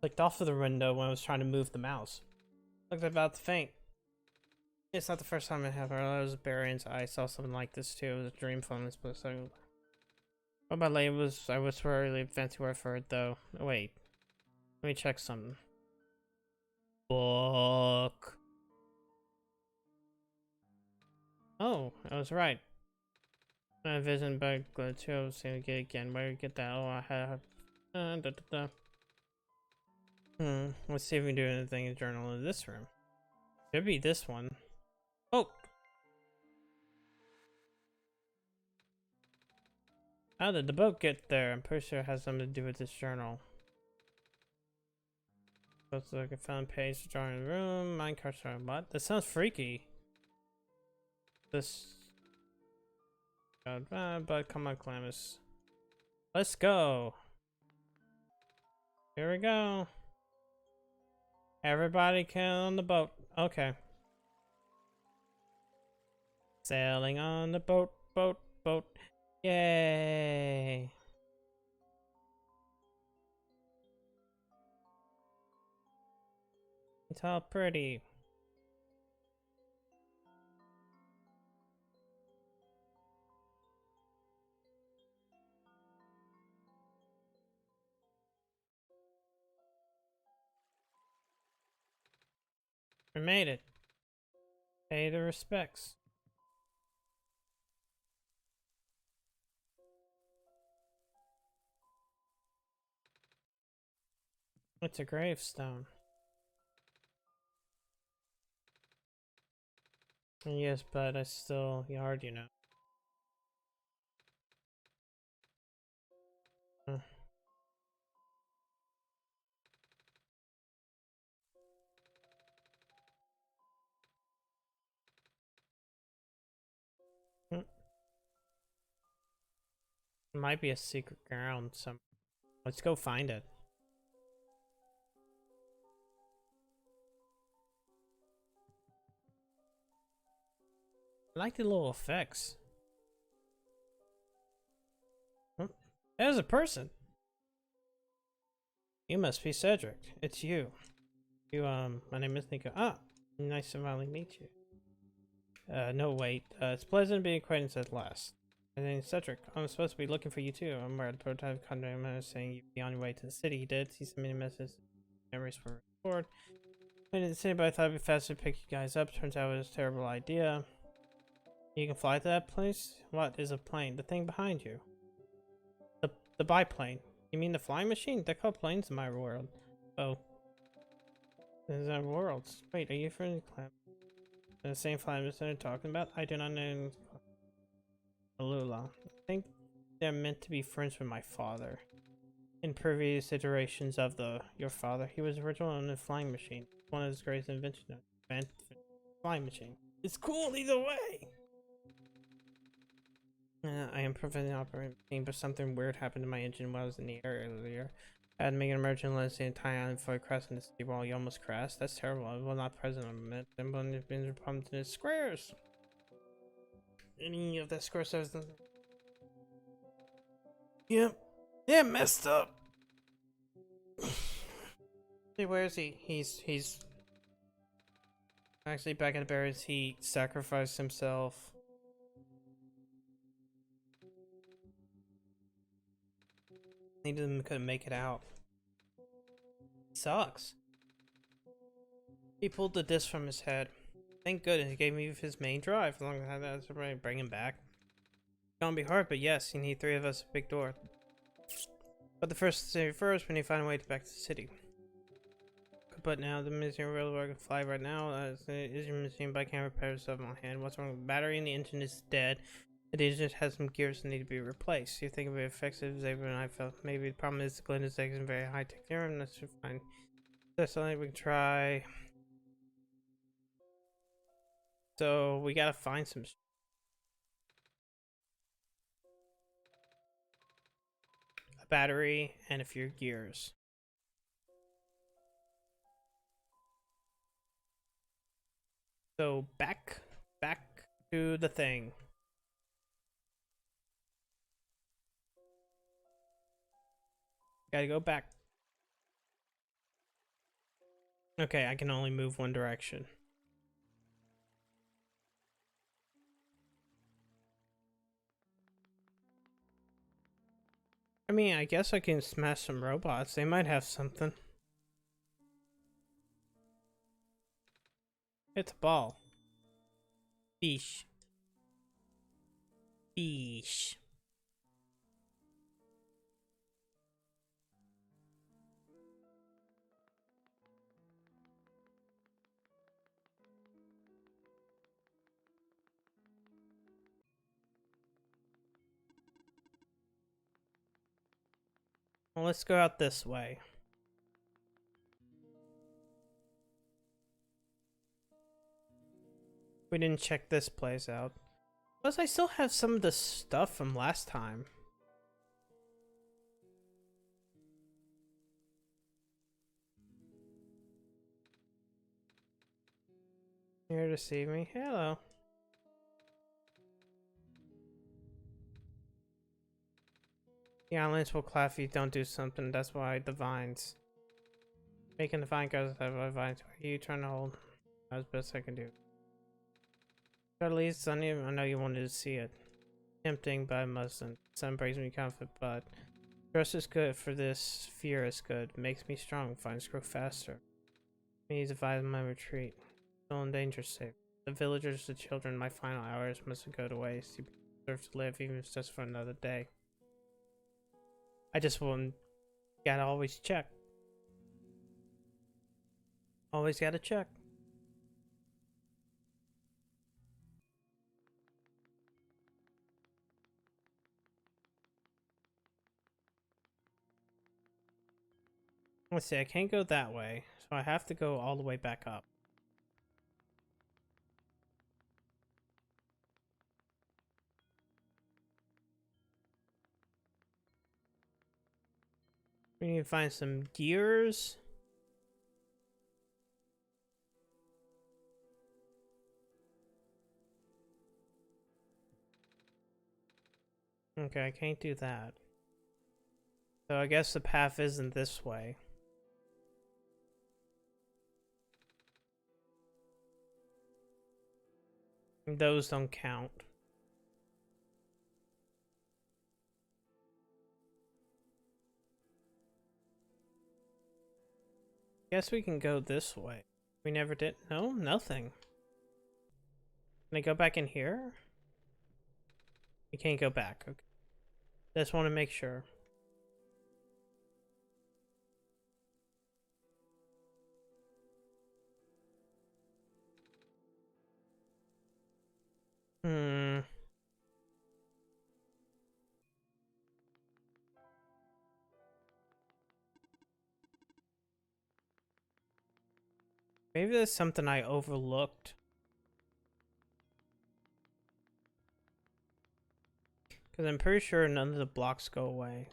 Clicked off of the window when I was trying to move the mouse. Looked about to faint. It's not the first time I have heard of those barians. I saw something like this too. It was a dream from this place. What about later was I was really fancy word for it though. Oh, wait. Let me check something. Book. Oh, I was right. I vision bug glad too. I was gonna get again. Where did you get that? Oh, I have. Let's see if we can do anything in the journal in this room. Could be this one. Oh. How did the boat get there? I'm pretty sure it has something to do with this journal. Looks like I found page drawing room. Minecart drawing what? That sounds freaky. This. But come on, Calamus. Let's go. Here we go. Everybody can on the boat. Okay. Sailing on the boat, boat. Yay. It's all pretty. We made it. Pay the respects. It's a gravestone. Yes, but I still yard, you know. Uh. Might be a secret ground somewhere. Let's go find it. I like the little effects. Oh, there's a person. You must be Cedric. It's you. My name is Nico. Ah, nice to finally meet you. No, wait. It's pleasant being acquainted at last. My name is Cedric. I'm supposed to be looking for you too. I'm aware of the prototype contact man saying you'd be on your way to the city. He did. He sent me a message. Memories were restored. I didn't see, but I thought it'd be faster to pick you guys up. Turns out it was a terrible idea. You can fly to that place? What is a plane? The thing behind you. The biplane. You mean the flying machine? They call planes in my world. Oh. This is our worlds. Wait, are you from the same flying machine they're talking about? I do not know. Alula. I think they're meant to be friends with my father. In previous iterations of your father, he was original on the flying machine. One of his greatest inventions. Flying machine. It's cool either way! I am preventing operating, but something weird happened to my engine while I was in the air earlier. I had to make an emergency landing the entire island before I crashed in the city wall. You almost crashed? That's terrible. I will not present on it. Then one of the problems in the squares. Any of that square says nothing. Yep. Yeah, messed up. See, where is he? He's actually back in the berries. He sacrificed himself. He couldn't make it out. Sucks. He pulled the disc from his head. Thank goodness he gave me his main drive. As long as I had to bring him back. It's gonna be hard, but yes, you need three of us at the big door. But the first, we need to find a way back to the city. But now the missing railroad can fly right now. Is your machine, but I can't repair itself in my hand. What's wrong with the battery? And the engine is dead. The engine has some gears that need to be replaced. You think it would be effective as and I felt. Maybe the problem is the Glenda's egg is a very high tech theorem. That's fine. That's something we can try. So we gotta find some. A battery and a few gears. So back to the thing. Gotta go back. Okay, I can only move one direction. I mean, I guess I can smash some robots. They might have something. It's a ball. Fish. Fish. Well, let's go out this way. We didn't check this place out. Plus, I still have some of the stuff from last time. You here to see me? Hello. The islands will clap if you don't do something. That's why the vines. Making the vine guys have vines. What are you trying to hold? That's the best I can do. At least I know you wanted to see it. Tempting, but I mustn't. Sun brings me comfort, but trust is good for this. Fear is good. Makes me strong. Vines grow faster. I need to find my retreat. Still in danger safe. The villagers, the children, my final hours must go to waste. You deserve to live, even if it's just for another day. I just won't. Gotta always check. Always gotta check. Let's see, I can't go that way, so I have to go all the way back up. We need to find some gears. Okay, I can't do that. So I guess the path isn't this way. Those don't count. Guess we can go this way. We never did. No, nothing. Can I go back in here? You can't go back. Okay. Just want to make sure. Hmm. Maybe there's something I overlooked. Because I'm pretty sure none of the blocks go away.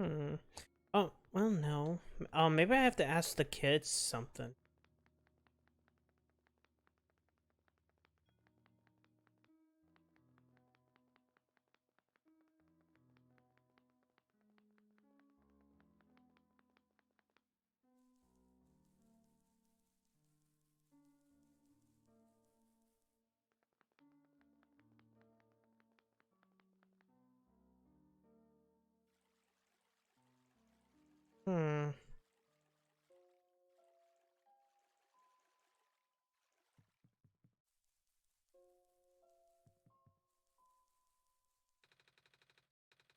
Hmm. Oh, well, no. Maybe I have to ask the kids something. Hmm.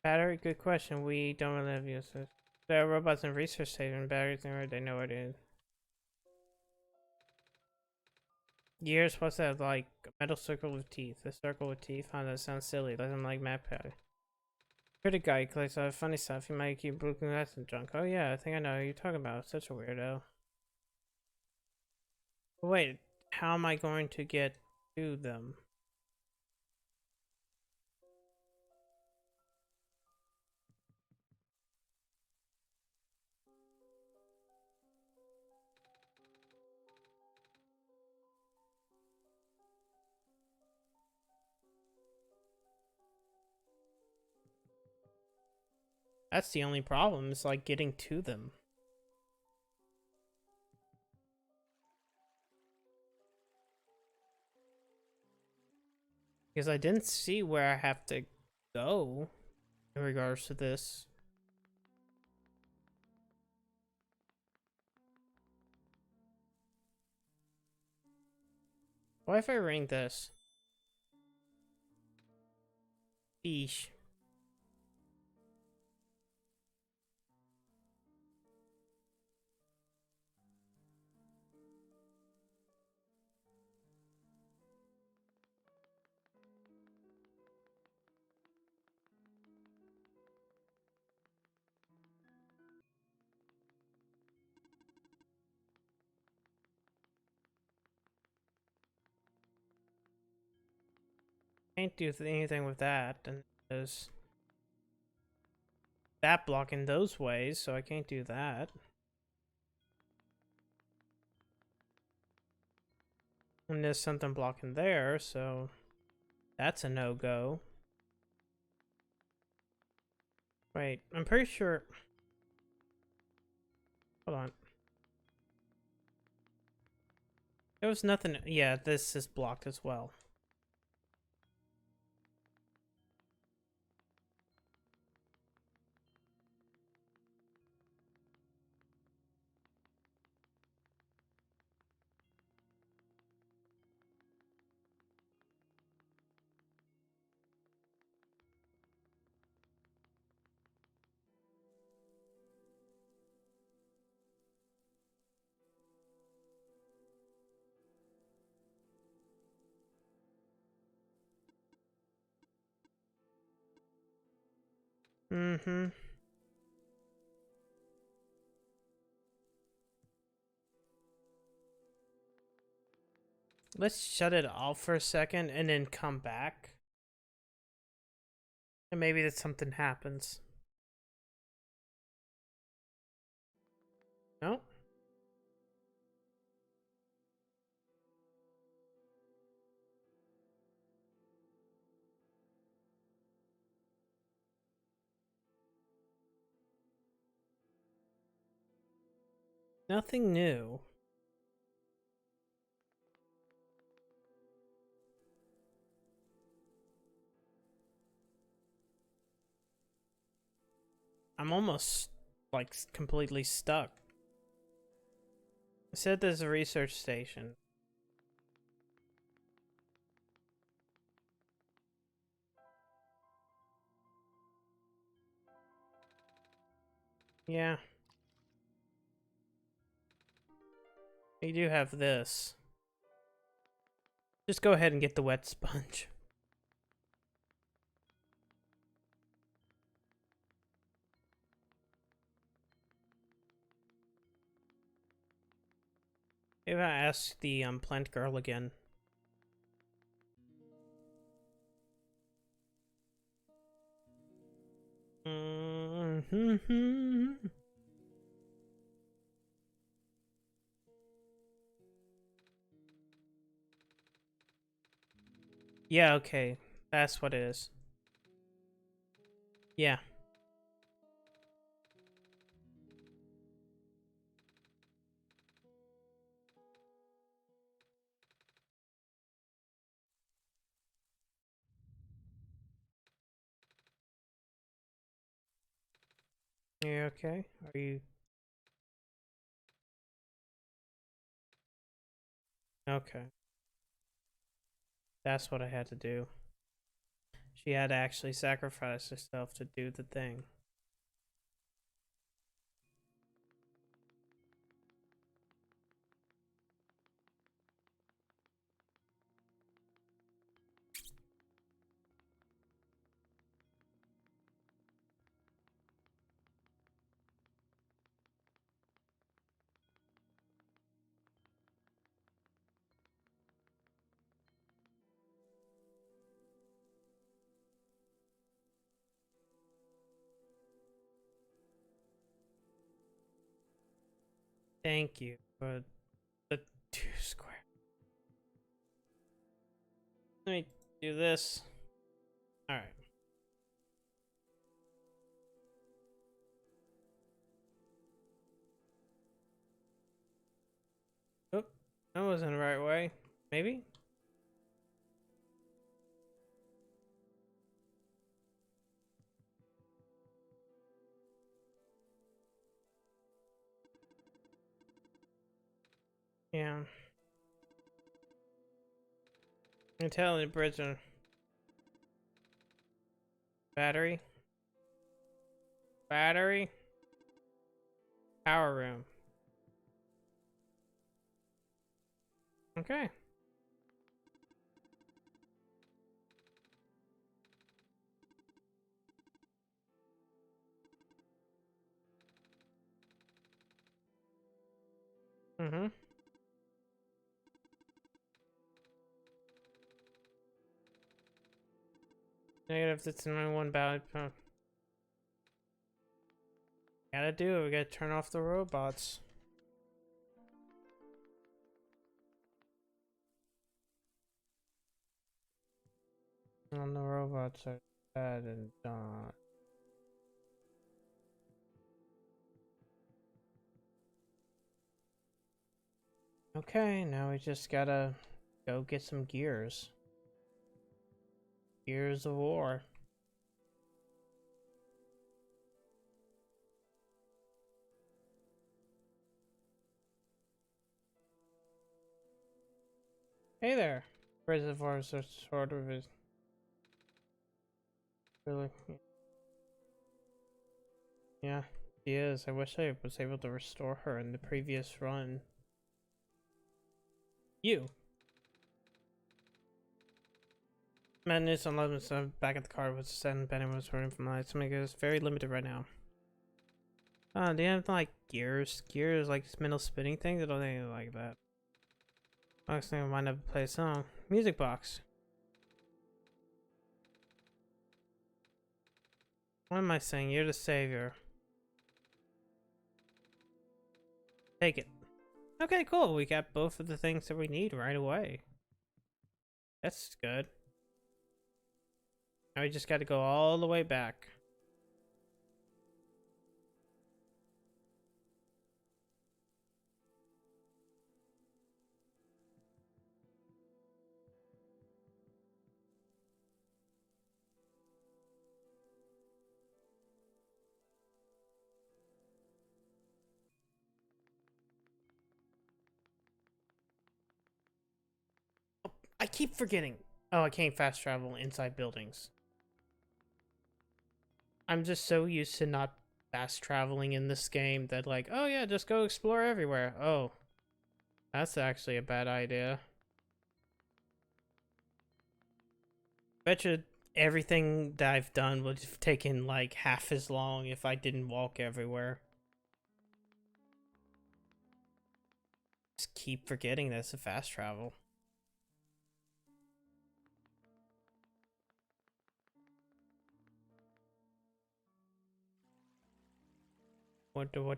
Battery, good question. We don't really have uses. There are robots in research station. Batteries, they know what it is. Years, what's that like? A metal circle with teeth. A circle with teeth? Huh, that sounds silly. Doesn't like map pad. Critic guy collects funny stuff. He might keep broken glass and junk. Oh yeah, I think I know who you're talking about. Such a weirdo. But wait, how am I going to get to them? That's the only problem. It's like getting to them. Because I didn't see where I have to go in regards to this. What if I ring this? Eesh. Can't do anything with that, and there's that blocking those ways, so I can't do that. And there's something blocking there, so that's a no-go. Wait, I'm pretty sure... Hold on. There was nothing... Yeah, this is blocked as well. Mm-hmm. Let's shut it off for a second and then come back. And maybe that something happens. No? Nothing new. I'm almost, like, completely stuck. I said there's a research station. Yeah. You do have this. Just go ahead and get the wet sponge. Maybe I ask the plant girl again. Mm-hmm. Yeah, okay. That's what it is. Yeah. You okay? Are you... Okay. That's what I had to do. She had to actually sacrifice herself to do the thing. Thank you for the 2 square. Let me do this. Alright. Oh, that wasn't the right way. Maybe? Yeah. Intelligent prisoner. Battery. Battery. Power room. Okay. Mm-hmm. Negative, that's my one ballot. Gotta do it, we gotta turn off the robots. And the robots are dead and done. Okay, now we just gotta go get some gears. Gears of war. Hey there. Reservoir is sort of is really. Yeah, she is. I wish I was able to restore her in the previous run. You. Madness on limits back at the car was sent. Benny was running from lights. Something is very limited right now. Do you have like gears? Gears like spindle spinning things? I don't think like that. Next thing I might have to play a song. Music box. What am I saying? You're the savior. Take it. Okay, cool. We got both of the things that we need right away. That's good. Now we just got to go all the way back. I keep forgetting. Oh, I can't fast travel inside buildings. I'm just so used to not fast traveling in this game that like, oh yeah, just go explore everywhere. Oh, that's actually a bad idea. Betcha everything that I've done would have taken like half as long if I didn't walk everywhere. Just keep forgetting that's a fast travel. What boat.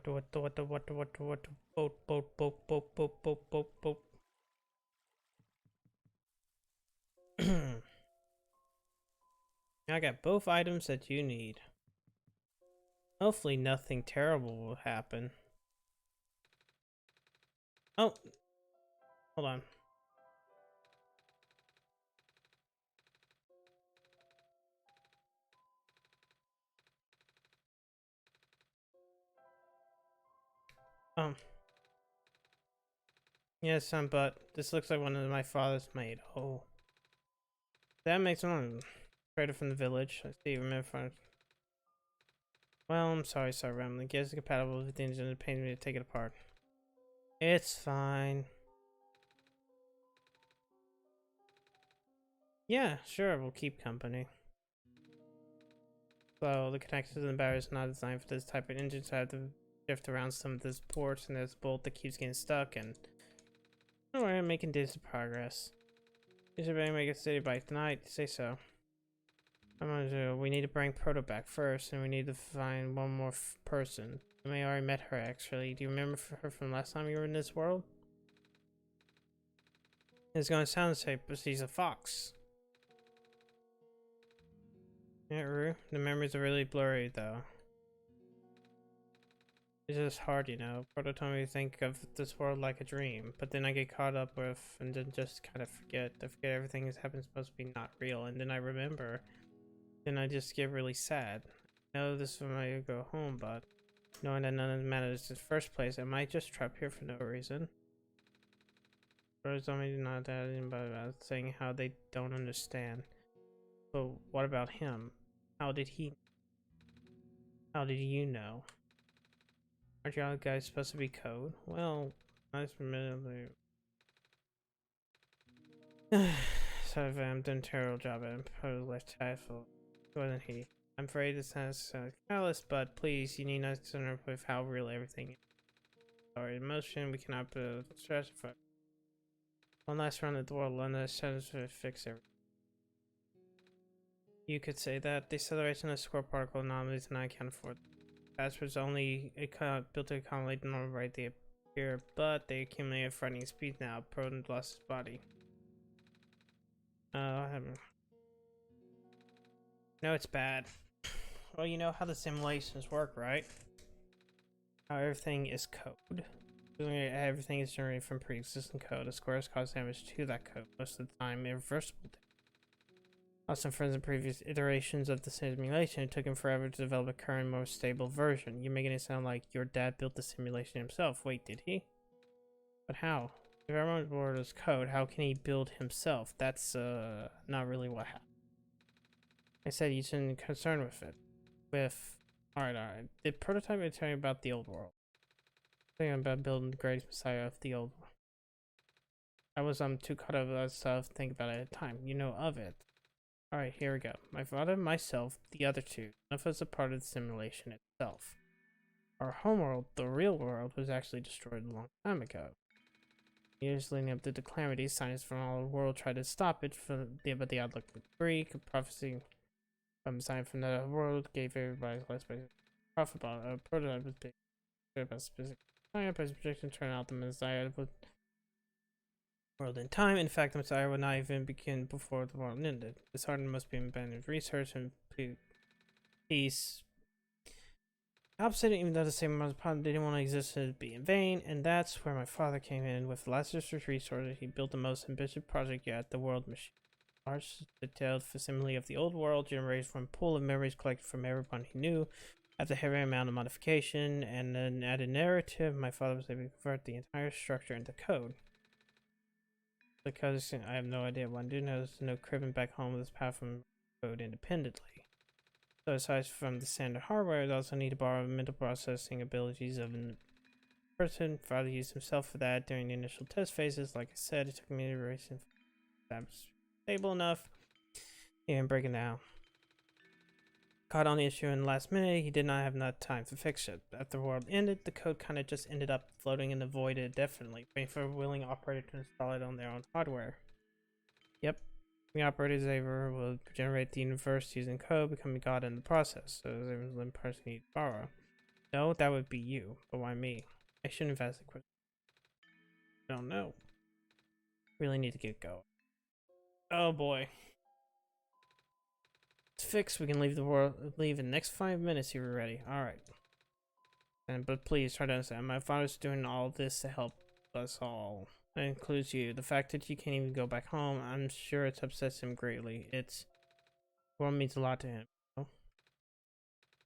I got both items that you need. Hopefully nothing terrible will happen. Oh, hold on. Yes, but this looks like one of my father's made. Oh, that makes one. Trader from the village. I see. Remember. Well, I'm sorry, Rambling. Gears are compatible with the engine and it pains me to take it apart. It's fine. Yeah, sure, we'll keep company. So, the connectors and the batteries are not designed for this type of engine, so I have to shift around some of this ports and there's a bolt that keeps getting stuck, and don't worry, I'm making decent progress. You should really make a city by tonight, say so. We need to bring Proto back first, and we need to find one more person. You may already met her, actually. Do you remember her from last time you were in this world? It's gonna sound the same, but she's a fox. Yeah, Rue. The memories are really blurry, though. It's just hard, you know. Proto told me to think of this world like a dream, but then I get caught up with and then just kind of forget. I forget everything that's happened supposed to be not real, and then I remember. Then I just get really sad. I know this is when I go home, but knowing that none of it matters in the first place, I might just trap here for no reason. Brothers told me not that about saying how they don't understand. But what about him? How did you know? Aren't y'all guys supposed to be code? Well, nice admittedly. So I've done a terrible job at him. Probably left title. Wasn't he? I'm afraid this sounds careless, but please, you need not concern with how real everything is. Our emotion, we cannot stress for. One last run at the world, and the shadows will fix everything. You could say that. The acceleration of square particle anomalies and I can't afford. Asteroids only built to accommodate the normal rate they appear, but they accumulate at frightening speed now. Proton lost his body. No, it's bad. Well, you know how the simulations work, right? How everything is code. Everything is generated from pre-existing code. The squares cause damage to that code, most of the time irreversible damage. Also, for the previous iterations of the simulation, it took him forever to develop a current, more stable version. You're making it sound like your dad built the simulation himself. Wait, did he? But how? If everyone's board is code, how can he build himself? That's not really what happened. I said you shouldn't be concerned with it. Alright. Did Prototype tell you about the old world? Thinking about building the greatest messiah of the old world. I was too caught up with that stuff to think about it at the time. You know of it. Alright, here we go. My father, myself, the other two. None of us are part of the simulation itself. Our homeworld, the real world, was actually destroyed a long time ago. Years leading up to the calamity, scientists from all over the world tried to stop it, but the outlook was Greek, prophecy from science from the world gave everybody less profit about a prototype was big about specific science, but his prediction turned out the Messiah would world in time. In fact, the Messiah would not even begin before the world ended. This hardened must be abandoned research and peace. Opposite, even though the same amount of problem didn't want to exist, to be in vain, and that's where my father came in. With last year's resources, he built the most ambitious project yet, the World Machine. Large, detailed facsimile of the old world, generated from a pool of memories collected from everyone he knew. After a heavy amount of modification and an added narrative, my father was able to convert the entire structure into code. Because I have no idea what I do know, there's no cribbing back home with this power from code independently. So aside from the standard hardware, it also need to borrow mental processing abilities of a person. Father used himself for that during the initial test phases. Like I said, it took me a iteration that was stable enough. He didn't break it down. Caught on the issue in the last minute, he did not have enough time to fix it. After the world ended, the code kind of just ended up floating in the void indefinitely, waiting for a willing operator to install it on their own hardware. Yep, the operator's ever will generate the universe using code, becoming God in the process, so there's one person you need to borrow. No, that would be you, but why me? I shouldn't have asked the question. I don't know. Really need to get going. Oh boy. It's fixed. We can leave in the next 5 minutes if you're ready. Alright. But please try to understand. My father's doing all this to help us all. That includes you. The fact that you can't even go back home, I'm sure it upsets him greatly. World means a lot to him. Oh,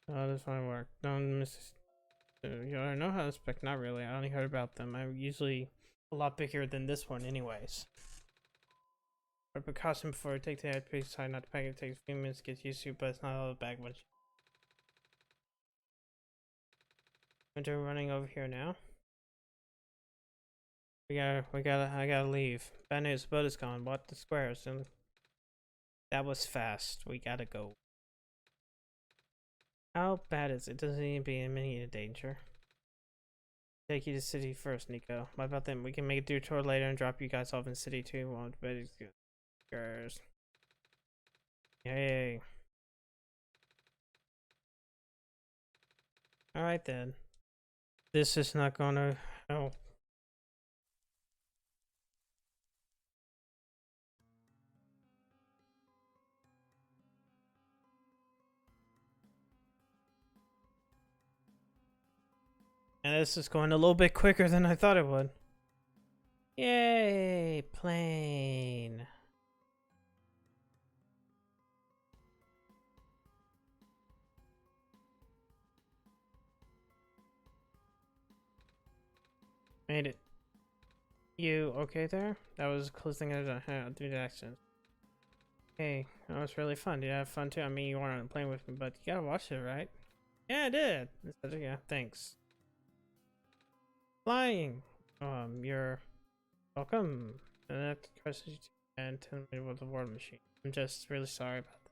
this might work. Don't miss. You already know how to spec. Not really. I only heard about them. I'm usually a lot bigger than this one, anyways. For precaution before I take the head, please try not to pack it. It takes a few minutes to get used to, but it's not all the bag much. Winter running over here now. I gotta leave. Bad news, the boat is gone. What the squares? And that was fast. We gotta go. How bad is it? Doesn't even be in any danger. Take you to city first, Nico. What about them? We can make a detour later and drop you guys off in city too. Won't bet it's good. Squares. Yay. Alright then. This is not gonna help. And this is going a little bit quicker than I thought it would. Yay, plane. Made it. You okay there? That was the closest thing I've done. Through the accident. Hey, that was really fun. Did you have fun too? I mean, you weren't on the plane with me, but you gotta watch it, right? Yeah, I did. Yeah, thanks. Flying. You're welcome. And that question and tell me about the war machine. I'm just really sorry about that.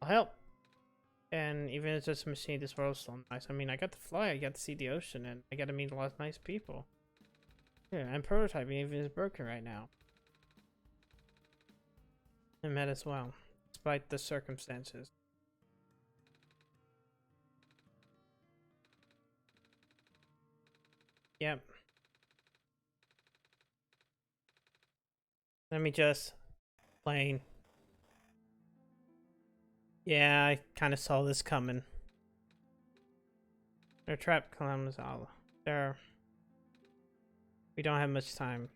I'll help. And even if it's just a machine, this world's still nice. I mean, I got to fly, I got to see the ocean, and I got to meet a lot of nice people. Yeah, I'm prototyping, even if it's broken right now. I met as well. It's despite the circumstances. Yep. Let me just... Plain. Yeah, I kind of saw this coming. They're trapped Columbus all. There. We don't have much time.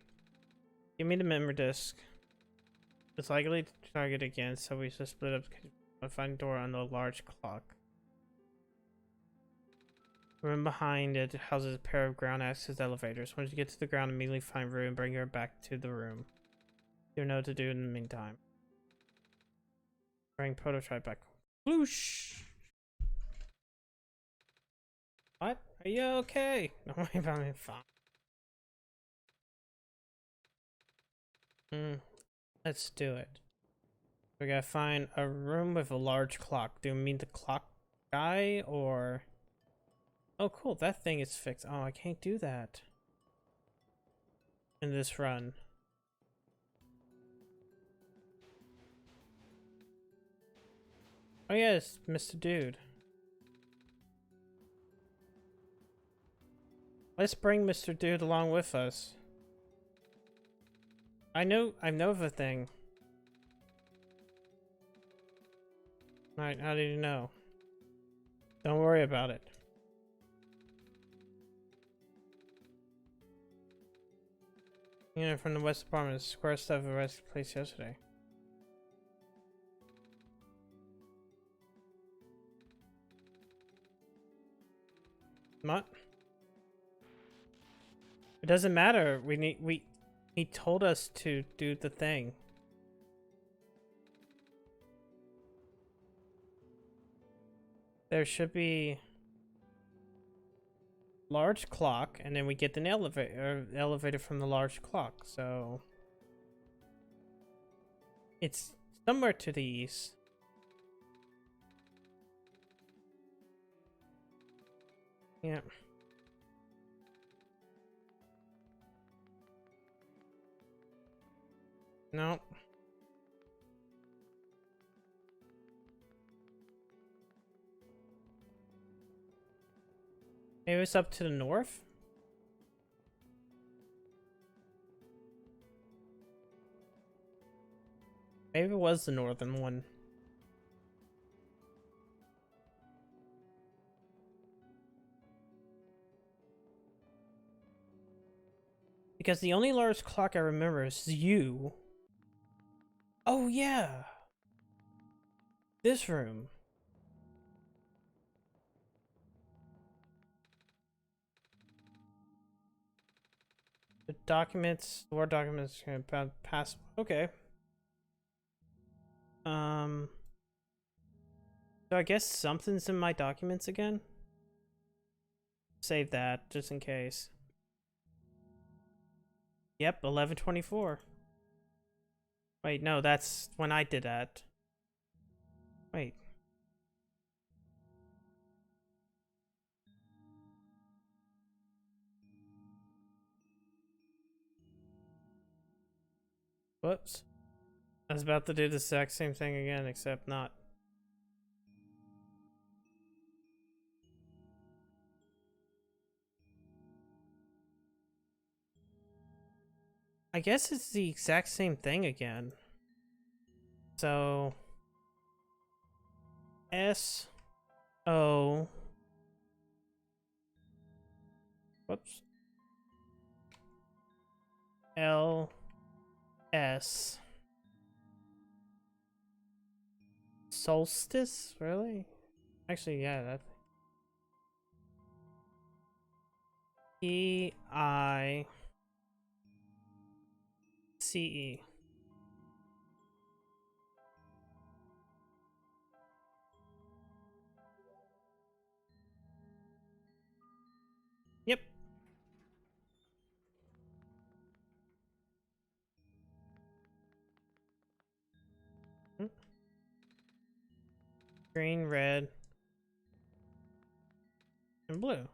Give me the memory disk. It's likely to target again, so we should split up and find a door on the large clock. The room behind it houses a pair of ground access elevators. Once you get to the ground, immediately find Rue and bring her back to the room. You know what to do in the meantime. Bring prototype back. Whoosh! What? Are you okay? Don't worry about me. Fine. Let's do it. We gotta find a room with a large clock. Do you mean the clock guy or... Oh cool, that thing is fixed. Oh, I can't do that in this run. Oh yes, Mr. Dude. Let's bring Mr. Dude along with us. I know of a thing. Alright, how did you know? Don't worry about it. You know, from the West Department, square stuff arrested place yesterday. What? It doesn't matter. He told us to do the thing. There should be large clock, and then we get an elevator from the large clock. So it's somewhere to the east. Yeah. No. Maybe it's up to the north? Maybe it was the northern one. Because the only large clock I remember is you. Oh yeah. This room. The documents, Word documents about pass. Okay. So I guess something's in my documents again. Save that just in case. Yep, 11/24. Wait, no, that's when I did that. Wait. Whoops. I was about to do the exact same thing again, except not. I guess it's the exact same thing again. So S O whoops L S solstice, really? Actually, yeah, that EICE. Yep. Green, red, and blue.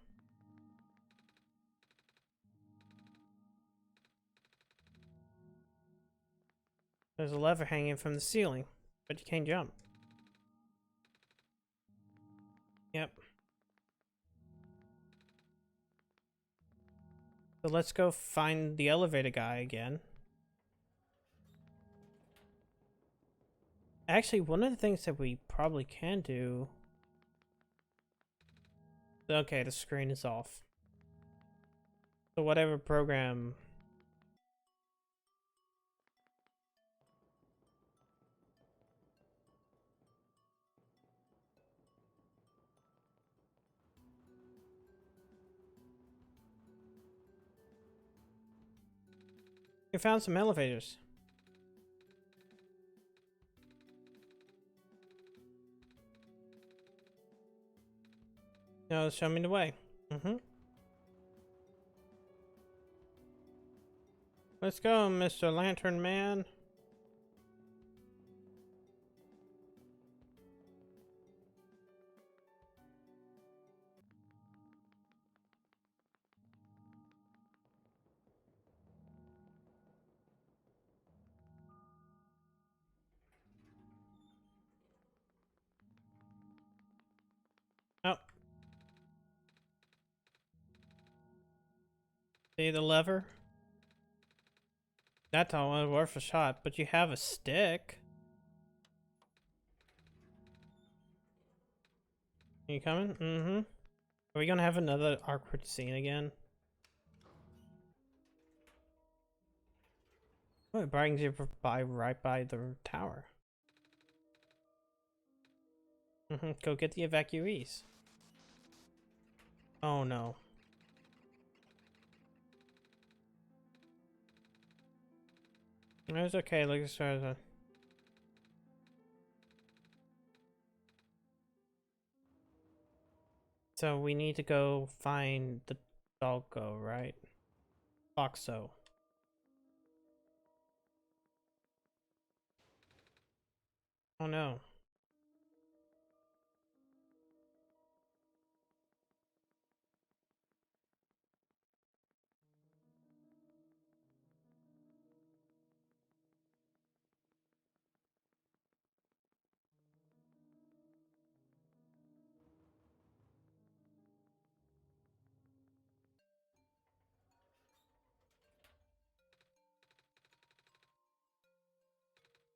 There's a lever hanging from the ceiling. But you can't jump. Yep. So let's go find the elevator guy again. Actually, one of the things that we probably can do... Okay, the screen is off. So whatever program... We found some elevators. No, show me the way. Let's go, Mr. Lantern Man. Oh. See the lever? That's all worth a shot, but you have a stick. Are you coming? Are we gonna have another awkward scene again? Oh, it brings you right by the tower. Go get the evacuees. Oh no. It's okay, look as far as So we need to go find the doggo, right? Foxo. Oh no.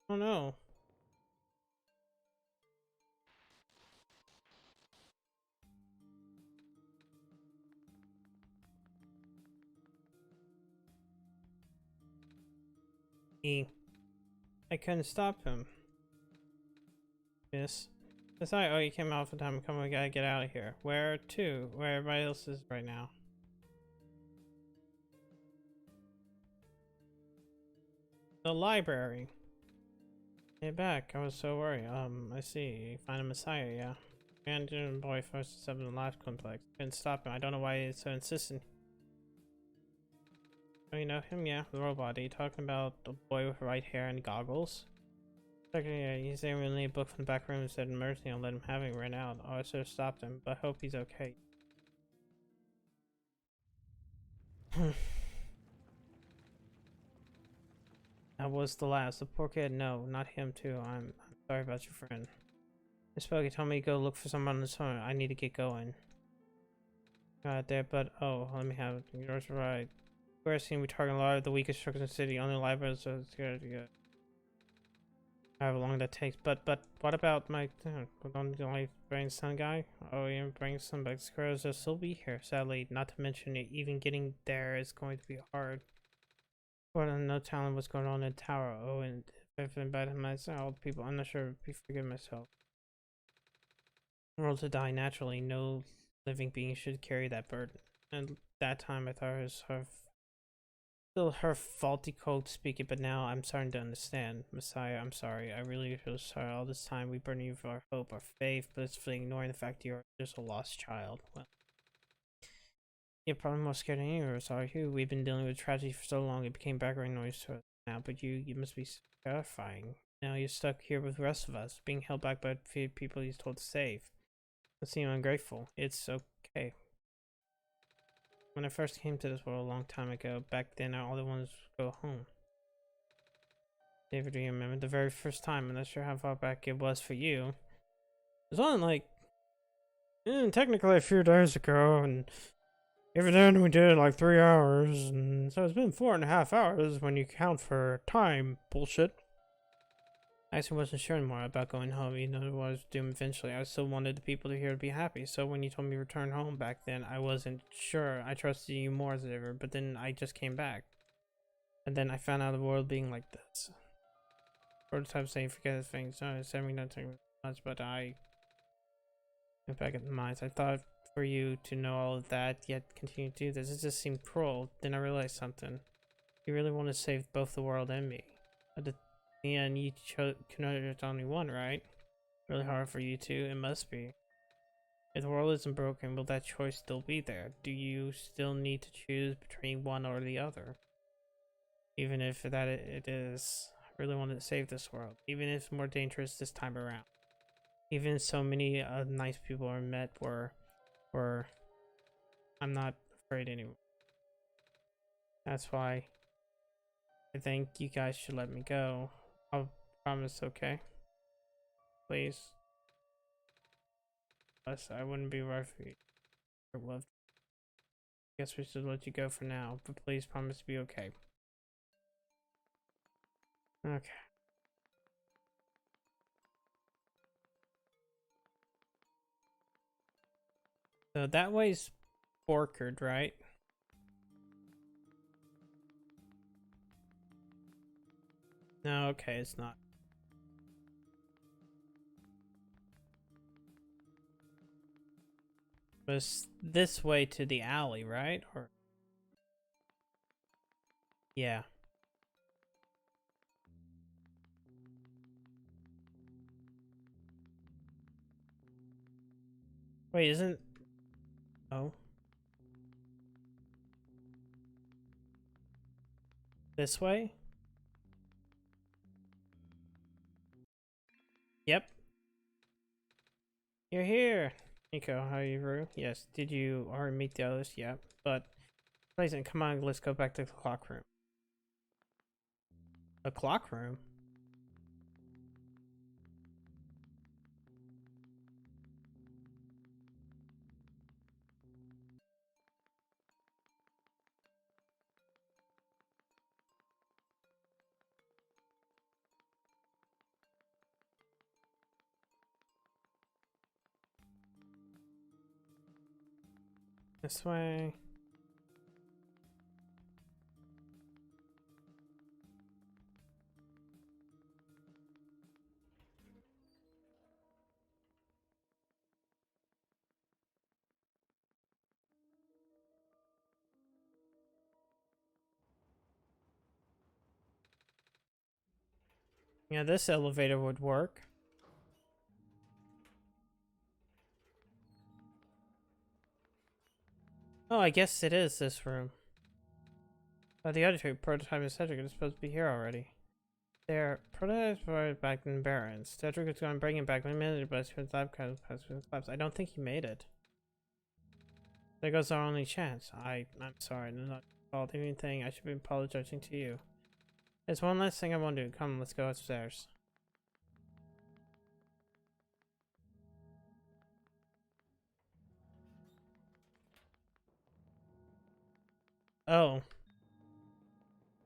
Oh no. I couldn't stop him. Yes. That's right. Oh, you came out for time. Come on, we gotta get out of here. Where to? Where everybody else is right now. The library. Hey, back. I was so worried. I see. You find a messiah, yeah. And boy first step in the life complex. Couldn't stop him. I don't know why he's so insistent. Oh, you know him? Yeah, the robot. Are you talking about the boy with white hair and goggles? Okay, yeah, he's saying we need a book from the back room and said mercy and let him have it right out. Oh, I should have stopped him, but I hope he's okay. That was the last. The poor kid. No, not him too. I'm sorry about your friend. Miss Spokey told me to go look for someone on his phone. I need to get going. Got there, but oh, let me have it. Yours right. We're seeing we target a lot of the weakest structures in the city. Only libraries, so it's good to get. However long that takes. But what about my only brain son guy? Oh, yeah, brain son, but squirrels will still be here. Sadly, not to mention it, even getting there is going to be hard. But no telling what's going on in the tower. Oh, and if I've been bad to myself, people, I'm not sure if I forgive myself. World to die naturally. No living being should carry that burden. And that time I thought it was still her faulty code speaking, but now I'm starting to understand. Messiah, I'm sorry. I really feel sorry. All this time we burn you for our hope, our faith, but it's for ignoring the fact you're just a lost child. Well, you're probably more scared than any of us, are you? We've been dealing with tragedy for so long it became background noise to us now, but you must be terrifying. Now you're stuck here with the rest of us, being held back by a few people he's told to save. Don't seem ungrateful. It's okay. When I first came to this world a long time ago, back then all I wanted was to go home. David, do you remember the very first time? I'm not sure how far back it was for you. It was on like technically a few days ago, and even then we did like 3 hours, and so it's been 4.5 hours when you count for time bullshit. I actually wasn't sure anymore about going home, even though I was doomed eventually. I still wanted the people to here to be happy, so when you told me to return home back then, I wasn't sure. I trusted you more as ever, but then I just came back. And then I found out the world being like this. Prototype saying forget things, no, it's having not taking much, but I went back in the mines. I thought for you to know all of that, yet continue to do this. It just seemed cruel. Then I realized something. You really want to save both the world and me. But at the end, you chose only one, right? Really hard for you two, it must be. If the world isn't broken, will that choice still be there? Do you still need to choose between one or the other? Even if that it is, I really wanted to save this world. Even if it's more dangerous this time around. Even so many nice people are met were I'm not afraid anymore. That's why I think you guys should let me go. I'll promise, okay? Please. Plus, I wouldn't be right for you. I love. Guess we should let you go for now, but please promise to be okay. Okay. So that way's Orchard, right? No, okay, it's not. But it's this way to the alley, right? Or yeah. Wait, isn't... Oh. This way? Yep. You're here. Nico, how are you, Rue? Yes. Did you already meet the others? Yeah. But, Blazing, come on, let's go back to the clock room. The clock room? This way. Yeah, this elevator would work. Oh, I guess it is this room. The other two, Prototype and Cedric, are supposed to be here already. Their prototypes were back in Barrens. Cedric is going to bring him back in a minute, but his lab collapsed. I don't think he made it. There goes our only chance. I'm sorry, I'm not fault anything. I should be apologizing to you. There's one last thing I want to do. Come, let's go upstairs. Oh.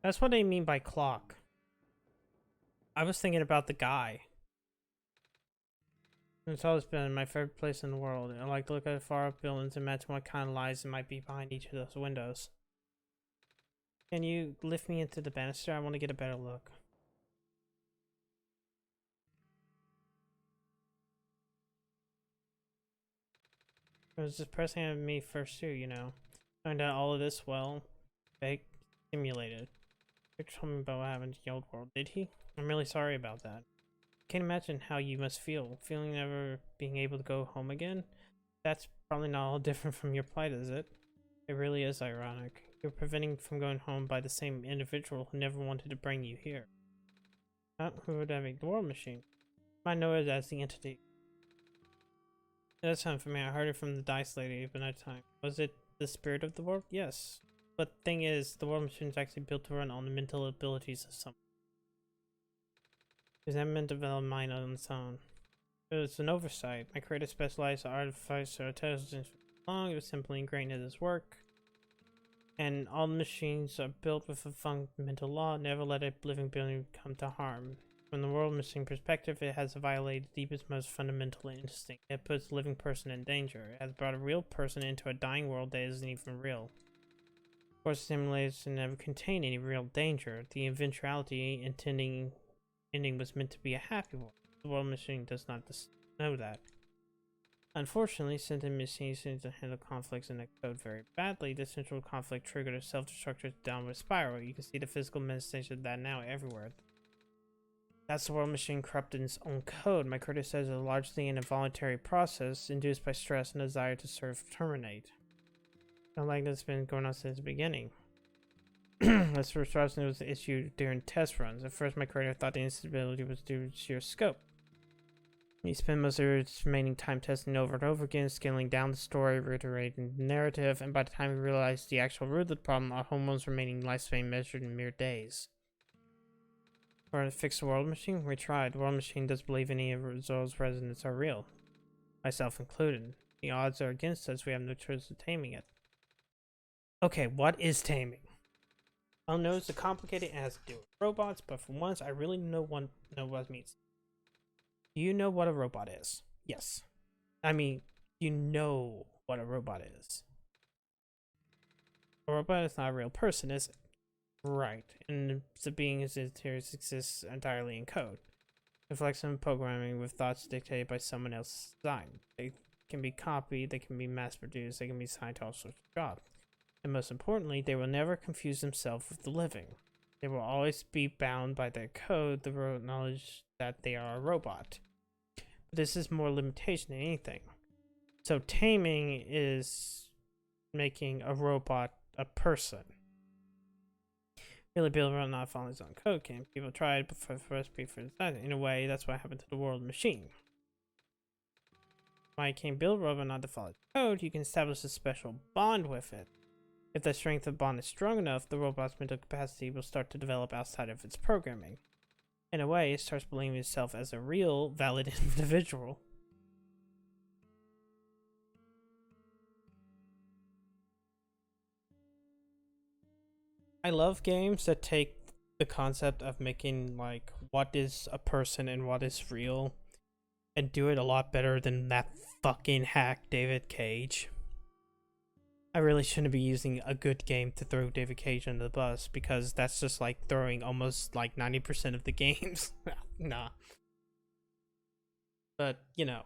That's what they mean by clock. I was thinking about the guy. It's always been my favorite place in the world. I like to look at far up buildings and imagine what kind of lies there might be behind each of those windows. Can you lift me into the banister? I want to get a better look. It was just pressing at me first too, you know. Found out all of this, well, fake, simulated. Victor told me about what happened to the old world, did he? I'm really sorry about that. Can't imagine how you must feel, feeling never being able to go home again. That's probably not all different from your plight, is it? It really is ironic. You're preventing from going home by the same individual who never wanted to bring you here. Who would that make? The War Machine. I know it as the entity. That sounds familiar. I heard it from the Dice Lady at night time. Was it the spirit of the world? Yes. But the thing is, the War Machine is actually built to run on the mental abilities of someone. Is that meant to develop mind on its own? It's an oversight. My creator specialized in artificial intelligence for long. It was simply ingrained in his work. And all machines are built with a fundamental law: never let a living being come to harm. From the world machine perspective, it has violated the deepest, most fundamental instinct. It puts a living person in danger. It has brought a real person into a dying world that isn't even real. Of course, simulation never contained any real danger. The eventuality ending was meant to be a happy one. The world machine does not know that. Unfortunately, since the machine seems to handle conflicts in the code very badly, the central conflict triggered a self-destructive downward spiral. You can see the physical manifestation of that now everywhere. That's the world machine corrupted its own code. My critic says it's largely an involuntary process induced by stress and desire to terminate. Not like that's been going on since the beginning. This frustration was issued during test runs. At first, my creator thought the instability was due to sheer scope. He spent most of his remaining time testing over and over again, scaling down the story, reiterating the narrative, and by the time he realized the actual root of the problem, our homeowners' remaining lifespan measured in mere days. For to fix the world machine, we tried. The world machine doesn't believe any of Zoro's residents are real, myself included. The odds are against us. We have no choice of taming it. Okay, what is taming? I know it's a complicated and has to do with robots, but for once, I really know what it means. Do you know what a robot is? Yes. I mean, you know what a robot is. A robot is not a real person, is it? Right. And the being exists entirely in code. Reflects on programming with thoughts dictated by someone else's design. They can be copied, they can be mass-produced, they can be assigned to all sorts of jobs. And most importantly, they will never confuse themselves with the living. They will always be bound by their code, the knowledge that they are a robot. But this is more limitation than anything. So taming is making a robot a person. Really build around not following his own code game. People tried but for the recipe for design. In a way, that's what happened to the world machine. When you can build a robot not to follow its code, you can establish a special bond with it. If the strength of the bond is strong enough, the robot's mental capacity will start to develop outside of its programming. In a way, it starts believing itself as a real, valid individual. I love games that take the concept of making, like, what is a person and what is real, and do it a lot better than that fucking hack David Cage. I really shouldn't be using a good game to throw David Cage under the bus, because that's just like throwing almost like 90% of the games. Nah. But, you know,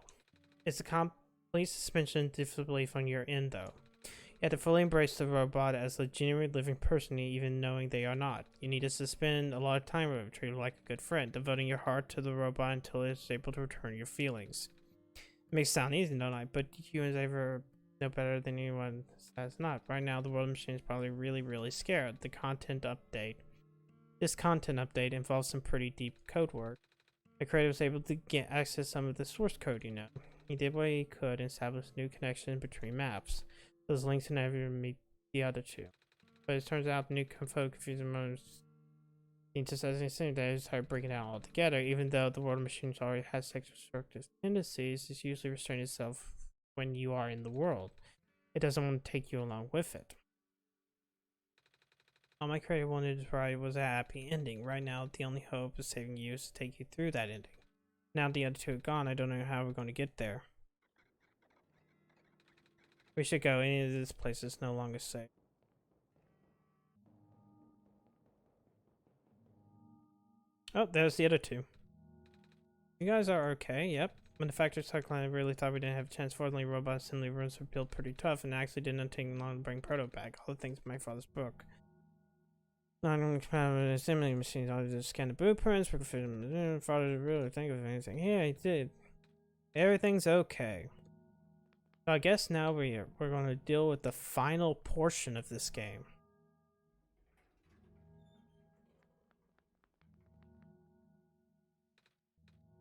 it's a complete suspension of disbelief on your end, though. You have to fully embrace the robot as a genuine living person, even knowing they are not. You need to spend a lot of time with it, treat it like a good friend, devoting your heart to the robot until it's able to return your feelings. It may sound easy, don't I? But humans ever know better than anyone says not. Right now, the world machine is probably really scared. This content update involves some pretty deep code work. The creator was able to get access to some of the source code, you know. He did what he could and established new connections between maps. Those links never meet the other two. But it turns out the new code confusing modes. He just as insane that he started breaking it out altogether. Even though the world machine already has sexual destructive tendencies, it's usually restraining itself when you are in the world. It doesn't want to take you along with it. All my creator wanted to write was a happy ending. Right now, the only hope of saving you is to take you through that ending. Now the other two are gone, I don't know how we're going to get there. We should go. Any of this place is no longer safe. Oh, there's the other two. You guys are okay, yep. When the factory cyclone, I really thought we didn't have a chance. Fortunately, robot assembly rooms were built pretty tough, and actually didn't take long to bring proto back. All the things in my father's book. Not only assembly machines, I just scan the blueprints, we could fit them in. Father didn't really think of anything. Yeah, he did. Everything's okay. So I guess now we're going to deal with the final portion of this game.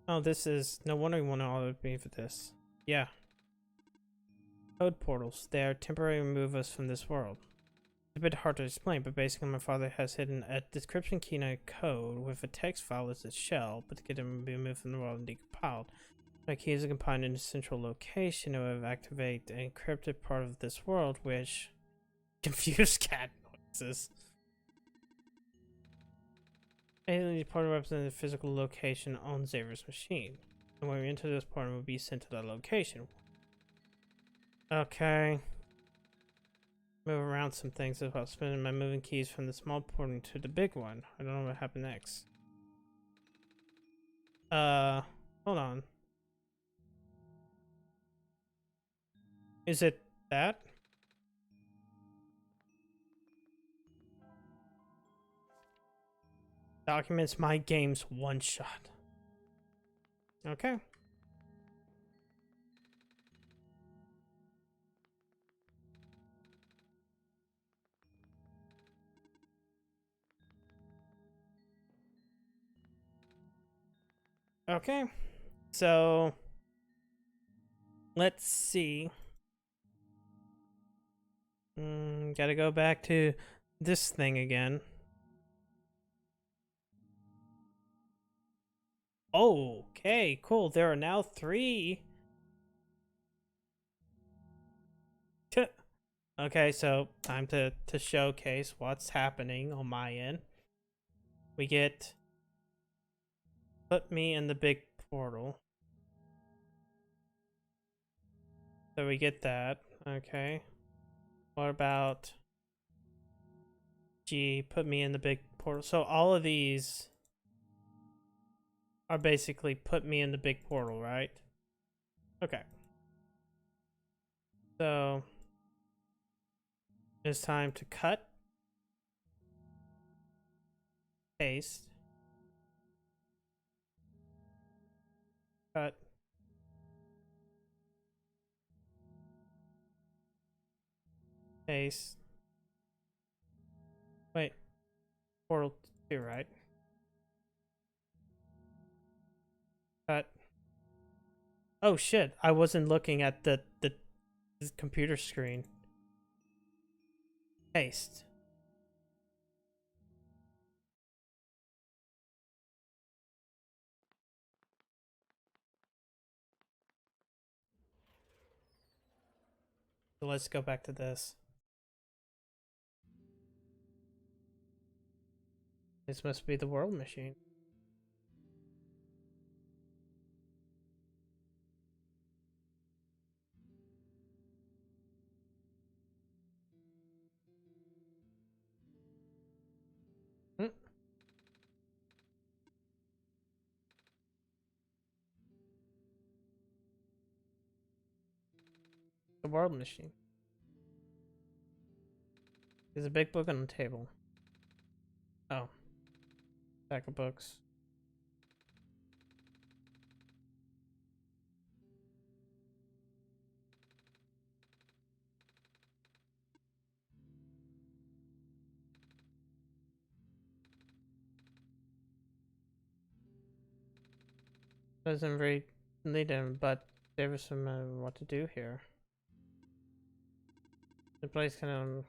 Oh, this is... No wonder you want to all be for this. Yeah. Code portals. They are temporarily remove us from this world. It's a bit hard to explain, but basically my father has hidden a description key in a code with a text file as its shell, but to get them to be removed from the world and decompiled. My key is combined in a central location. It will activate the encrypted part of this world, which confused cat noises. Alien portal represents the physical location on Xavier's machine. And when we enter this portal, we'll be sent to that location. Okay. Move around some things as well. Spinning my moving keys from the small portal to the big one. I don't know what happened next. Hold on. Is it that? Documents my game's OneShot. Okay. Okay. So let's see. Gotta go back to this thing again. Okay, cool. There are now 3. Okay, so time to showcase what's happening on my end. We get put me in the big portal. So we get that. Okay. What about G, put me in the big portal? So all of these are basically put me in the big portal, right? Okay. So it's time to cut, paste, cut, paste. Wait, portal 2, right? Cut. Oh shit, I wasn't looking at the computer screen. Paste. So let's go back to this. This must be the world machine. Hmm. The world machine. There's a big book on the table. Oh. Stack of books. Doesn't really need him, but there was some what to do here. The place kind of.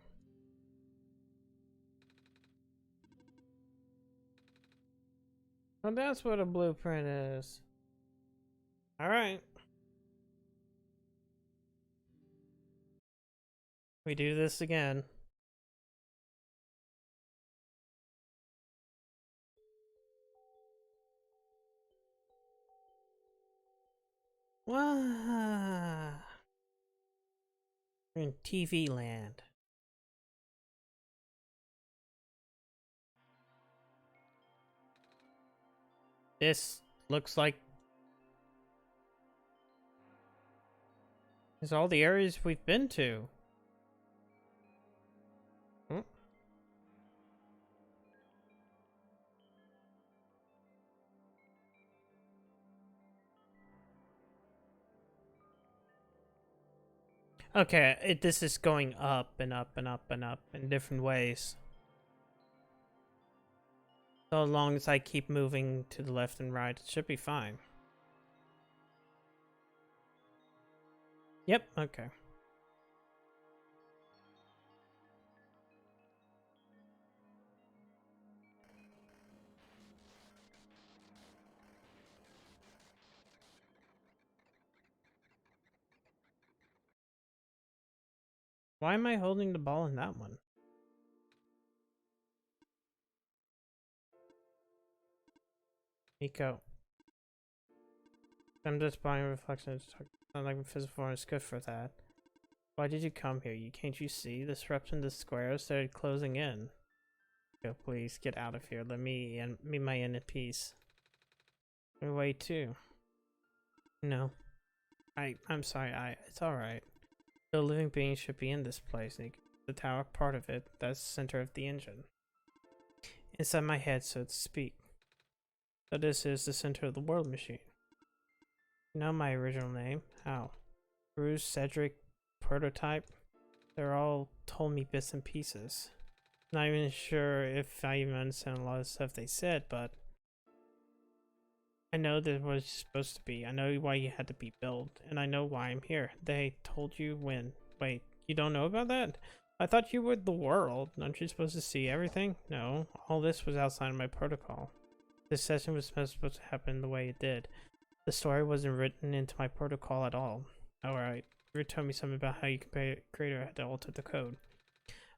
Oh, that's what a blueprint is. All right. We do this again. Wow. We're in TV land. This looks like is all the areas we've been to. Hmm? Okay, this is going up and up and up and up in different ways. So long as I keep moving to the left and right, it should be fine. Yep, okay. Why am I holding the ball in that one? Nico. I'm just buying reflections. Not like physical form is good for that. Why did you come here? Can't you see? The disrupts in the square started closing in. Go, please get out of here. Let me and me my end in peace. Wait too. No. I'm sorry, it's alright. No living being should be in this place, Nick. The tower part of it, that's the center of the engine. Inside my head, so to speak. So this is the center of the world machine. You know my original name? How? Bruce, Cedric, Prototype? They're all told me bits and pieces. Not even sure if I even understand a lot of stuff they said, but I know that what it's supposed to be. I know why you had to be built, and I know why I'm here. They told you when. Wait, you don't know about that? I thought you were the world. Aren't you supposed to see everything? No, all this was outside of my protocol. This session was supposed to happen the way it did. The story wasn't written into my protocol at all. Alright, you were telling me something about how you creator had to alter the code.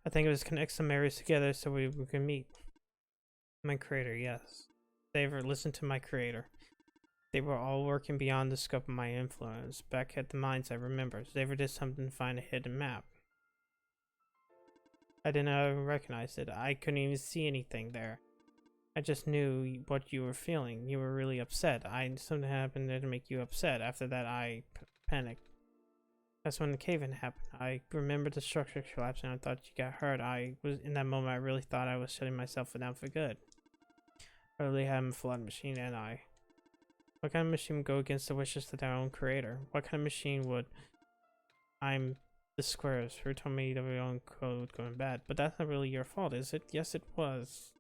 I think it was connect some areas together so we can meet. My creator, yes. Xavier, listen to my creator. They were all working beyond the scope of my influence. Back at the mines, I remember. Xavier did something to find a hidden map. I didn't even recognize it. I couldn't even see anything there. I just knew what you were feeling. You were really upset. Something happened there to make you upset. After that, I panicked. That's when the cave-in happened. I remember the structure collapsing. I thought you got hurt. In that moment, I really thought I was shutting myself down for good. I really had a flood machine, and what kind of machine would go against the wishes of their own creator? What kind of machine would... I'm the squares who told me that our own code going bad, but that's not really your fault, is it? Yes, it was.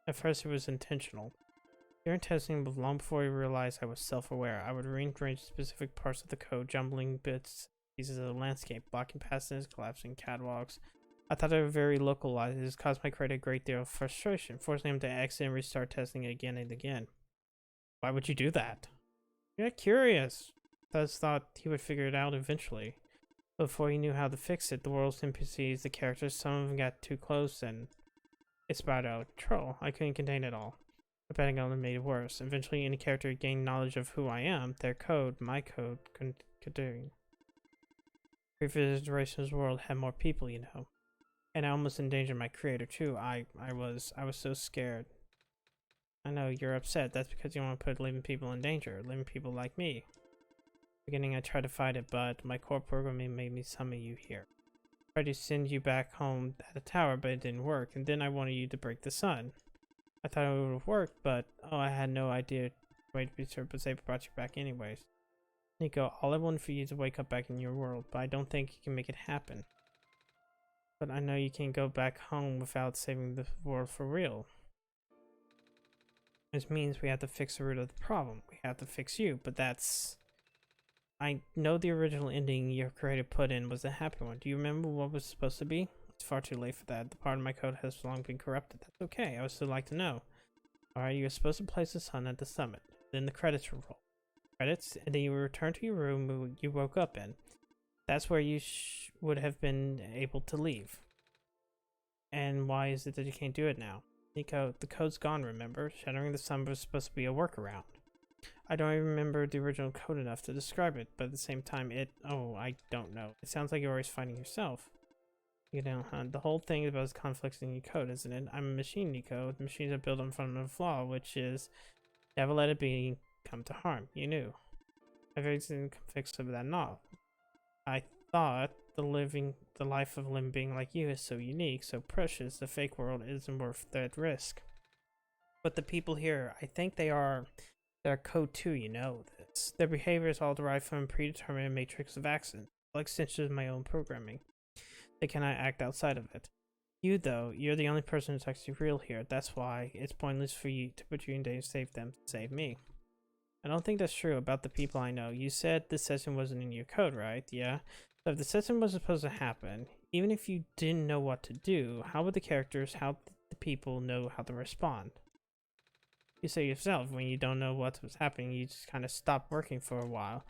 At first, it was intentional. During testing, but long before I realized I was self-aware, I would rearrange specific parts of the code, jumbling bits, pieces of the landscape, blocking passages, collapsing catwalks. I thought they were very localized. This caused my creator a great deal of frustration, forcing him to exit and restart testing it again and again. Why would you do that? You're curious. I thought he would figure it out eventually. Before he knew how to fix it, the world's NPCs, the characters, some of them got too close and it spiraled out of control. I couldn't contain it all. The betting only made it worse. Eventually, any character gained knowledge of who I am, their code, my code, could do. Previous iterations world had more people, you know. And I almost endangered my creator too. I was so scared. I know you're upset. That's because you want to put living people in danger, living people like me. Beginning, I tried to fight it, but my core programming made me summon you here. I tried to send you back home at the tower, but it didn't work. And then I wanted you to break the sun. I thought it would have worked, but I had no idea way to be sure, but they brought you back anyways. Nico, all I wanted for you to wake up back in your world, but I don't think you can make it happen. But I know you can't go back home without saving the world for real. This means we have to fix the root of the problem. We have to fix you, but that's... I know the original ending your creator put in was a happy one. Do you remember what was supposed to be? It's far too late for that. The part of my code has long been corrupted. That's okay. I would still like to know. Alright, you were supposed to place the sun at the summit. Then the credits would roll. Credits, and then you would return to your room you woke up in. That's where you would have been able to leave. And why is it that you can't do it now? Nico, the code's gone, remember? Shattering the sun was supposed to be a workaround. I don't even remember the original code enough to describe it, but at the same time, I don't know. It sounds like you're always fighting yourself. You know, the whole thing about conflicts in your code, isn't it? I'm a machine, Nico. The machines are built on fundamental flaw, which is never let a being come to harm. You knew. I've seen conflicts of that not. I thought the life of a living being like you is so unique, so precious, the fake world isn't worth that risk. But the people here, I think they're code too, you know this. Their behavior is all derived from a predetermined matrix of accidents, like extensions of my own programming. They cannot act outside of it. You, though, you're the only person who's actually real here. That's why it's pointless for you to put you in danger to save them to save me. I don't think that's true about the people I know. You said this session wasn't in your code, right? Yeah. So if the session was supposed to happen, even if you didn't know what to do, how would the characters, how the people know how to respond? You say yourself, when you don't know what was happening, you just kind of stop working for a while.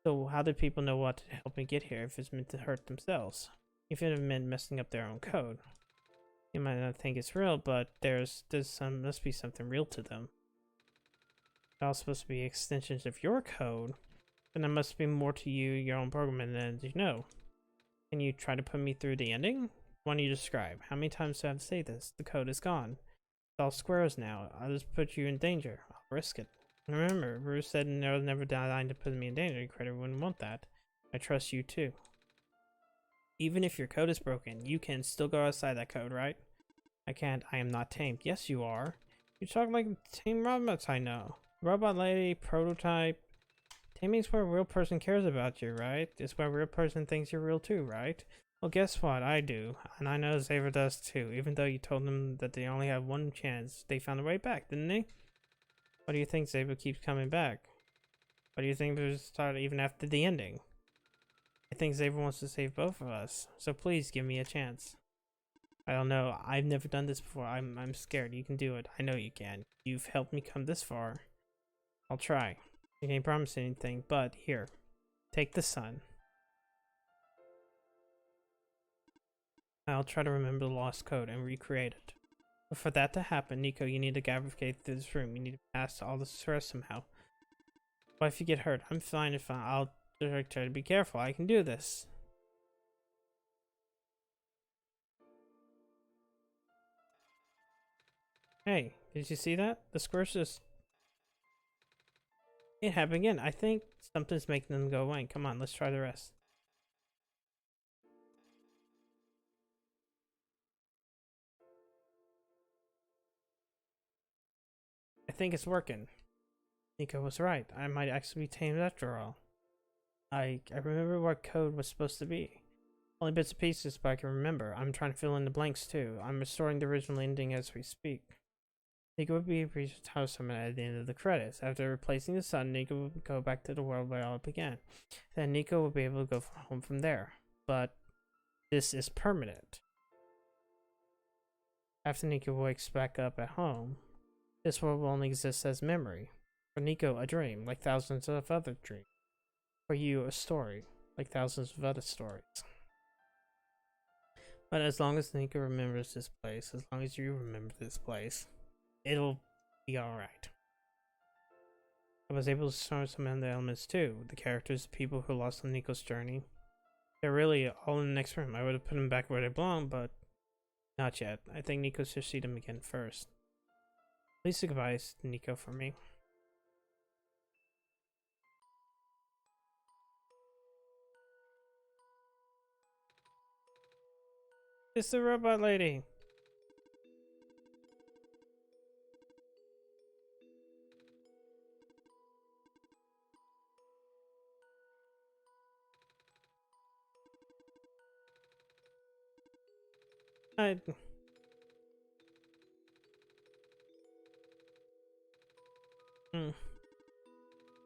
So how did people know what to help me get here if it's meant to hurt themselves? Even if it meant messing up their own code. You might not think it's real, but must be something real to them. They're all supposed to be extensions of your code, and there must be more to you, your own programming than you know. Can you try to put me through the ending? Why don't you describe? How many times do I have to say this? The code is gone. It's all squares now. I'll just put you in danger. I'll risk it. And remember, Bruce said never dying to put me in danger. Credit wouldn't want that. I trust you too. Even if your code is broken, you can still go outside that code, right? I can't. I am not tamed. Yes, you are. You talk like tame robots I know. Robot lady, prototype. Taming's where a real person cares about you, right? It's where a real person thinks you're real too, right? Well, guess what? I do. And I know Xavier does too. Even though you told them that they only have one chance, they found a way back, didn't they? Why do you think Xavier keeps coming back? Why do you think there's started even after the ending? I think Xavier wants to save both of us. So please give me a chance. I don't know. I've never done this before. I'm scared. You can do it. I know you can. You've helped me come this far. I'll try. I can't promise anything, but here. Take the sun. I'll try to remember the lost code and recreate it. But for that to happen, Nico, you need to navigate through this room. You need to pass all the stress somehow. What if you get hurt? I'm fine if I'll try to be careful. I can do this. Hey, did you see that? The squares just... It happened again. I think something's making them go away. Come on, let's try the rest. I think it's working. Nico was right. I might actually be tamed after all. I remember what code was supposed to be. Only bits and pieces, but I can remember. I'm trying to fill in the blanks too. I'm restoring the original ending as we speak. Nico would be able to tell someone at the end of the credits. After replacing the sun, Nico would go back to the world where it all began. Then Nico would be able to go home from there. But this is permanent. After Nico wakes back up at home, this world will only exist as memory. For Nico, a dream, like thousands of other dreams. For you, a story, like thousands of other stories. But as long as Nico remembers this place, as long as you remember this place, it'll be alright. I was able to start some of the elements too. The characters, the people who lost on Nico's journey. They're really all in the next room. I would have put them back where they belong, but not yet. I think Nico should see them again first. Please say goodbye to Nico for me. It's the robot lady. I...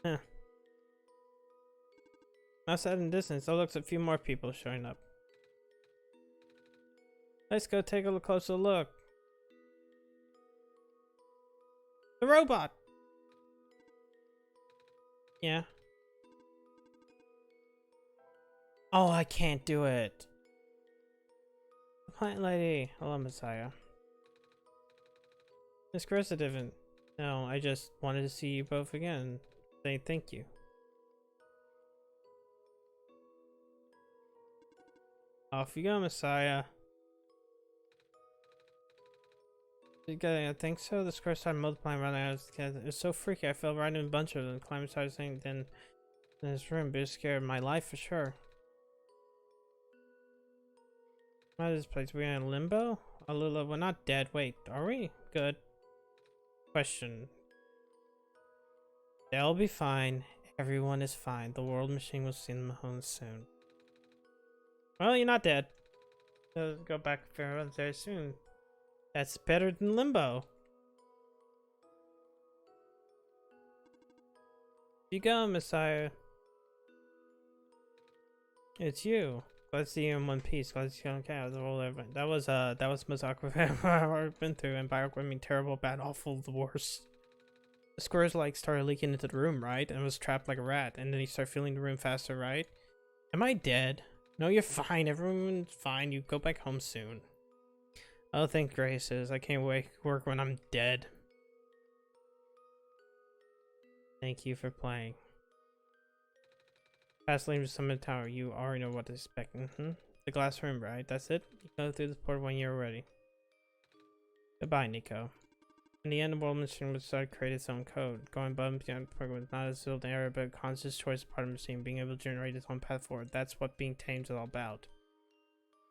Huh. Outside in the distance, it looks a few more people showing up. Let's go take a closer look. The robot! Yeah. Oh, I can't do it. The plant lady. Hello, Messiah. Miss Chris, didn't. No, I just wanted to see you both again. Say thank you. Off you go, Messiah. I think so. The square started multiplying around the house. It was so freaky. I fell right in a bunch of them. Climbing started saying then in this room, but it scared my life for sure. What is this place? We're in limbo? We're not dead. Wait, are we? Good. Question. They'll be fine. Everyone is fine. The world machine will see them home soon. Well, you're not dead. Let's go back very soon. That's better than limbo. You go, Messiah. It's you. Glad to see you in one piece. Glad to see you okay. That was the most awkward I've ever been through, and by awkward I mean terrible, bad, awful, the worst. The squares like started leaking into the room, right? And was trapped like a rat, and then he started filling the room faster, right? Am I dead? No, you're fine. Everyone's fine. You go back home soon. Oh, thank graces. I can't wait work when I'm dead. Thank you for playing. Past leave to Summit Tower. You already know what to expect. The glass room, right? That's it? You go through this portal when you're ready. Goodbye, Nico. In the end, the world machine would start to create its own code. Going above and beyond the program was not a sealed error, but a conscious choice part of the machine, being able to generate its own path forward. That's what being tamed is all about.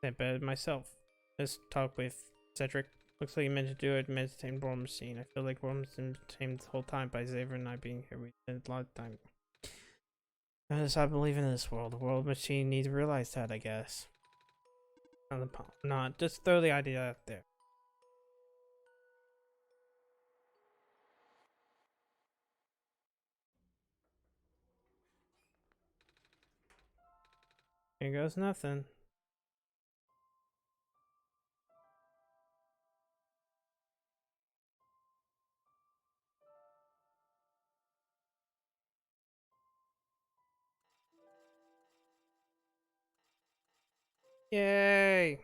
I bet myself. Let's talk with Cedric. Looks like you meant to do it, meant to tame World Machine. I feel like World Machine was tamed the whole time by Xavier and I being here. We spent a lot of time. As I believe in this world, the World Machine needs to realize that, I guess. Not just throw the idea out there. Here goes nothing. Yay!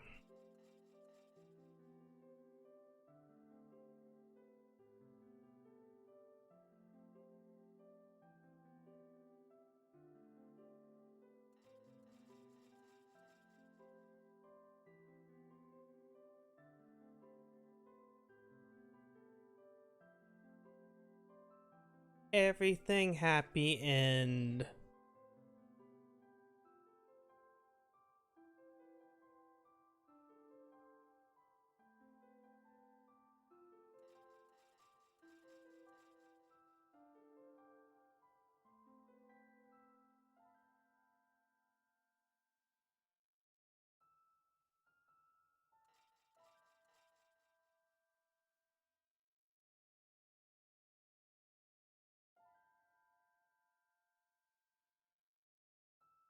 Everything happy end.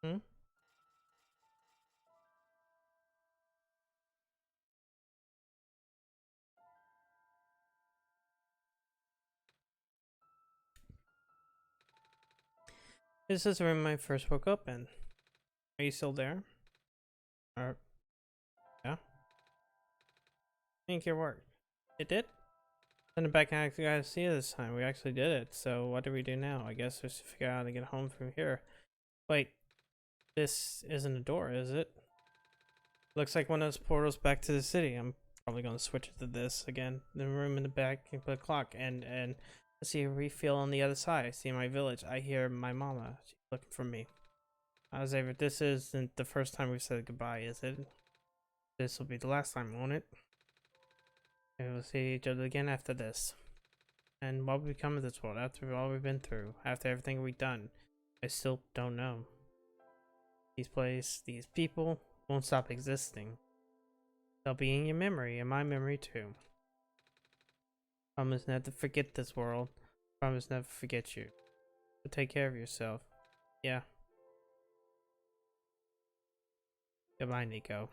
Hmm? This is the room I first woke up in. Are you still there? Or, yeah? I think your work. It did? Send it back and actually got to see it this time. We actually did it. So what do we do now? I guess we have to figure out how to get home from here. Wait, this isn't a door, is it? Looks like one of those portals back to the city. I'm probably gonna switch it to this again. The room in the back, you put a clock, and I see a refill on the other side. I see my village. I hear my mama. She's looking for me. Xavier, this isn't the first time we've said goodbye, is it? This will be the last time, won't it? We will see each other again after this. And what will become of this world after all we've been through, after everything we've done? I still don't know. These places, these people won't stop existing. They'll be in your memory, in my memory too. Promise never to forget this world. Promise never forget you. So take care of yourself. Yeah. Goodbye, Nico.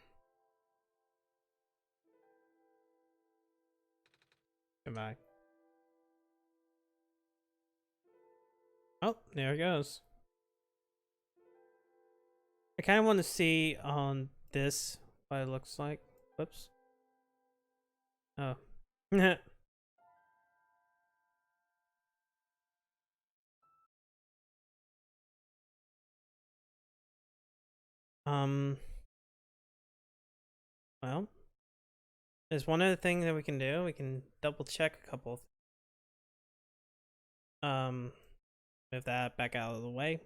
Goodbye. Oh, there it goes. I kind of want to see on this what it looks like. Whoops. Oh. um. Well, there's one other thing that we can do. We can double check a couple. Move that back out of the way.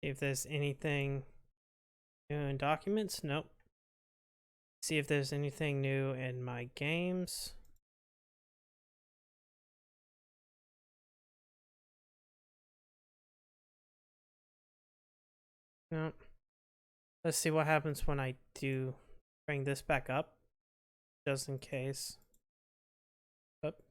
See if there's anything new in documents. Nope. See if there's anything new in my games. Nope. Let's see what happens when I do bring this back up, just in case. Oop.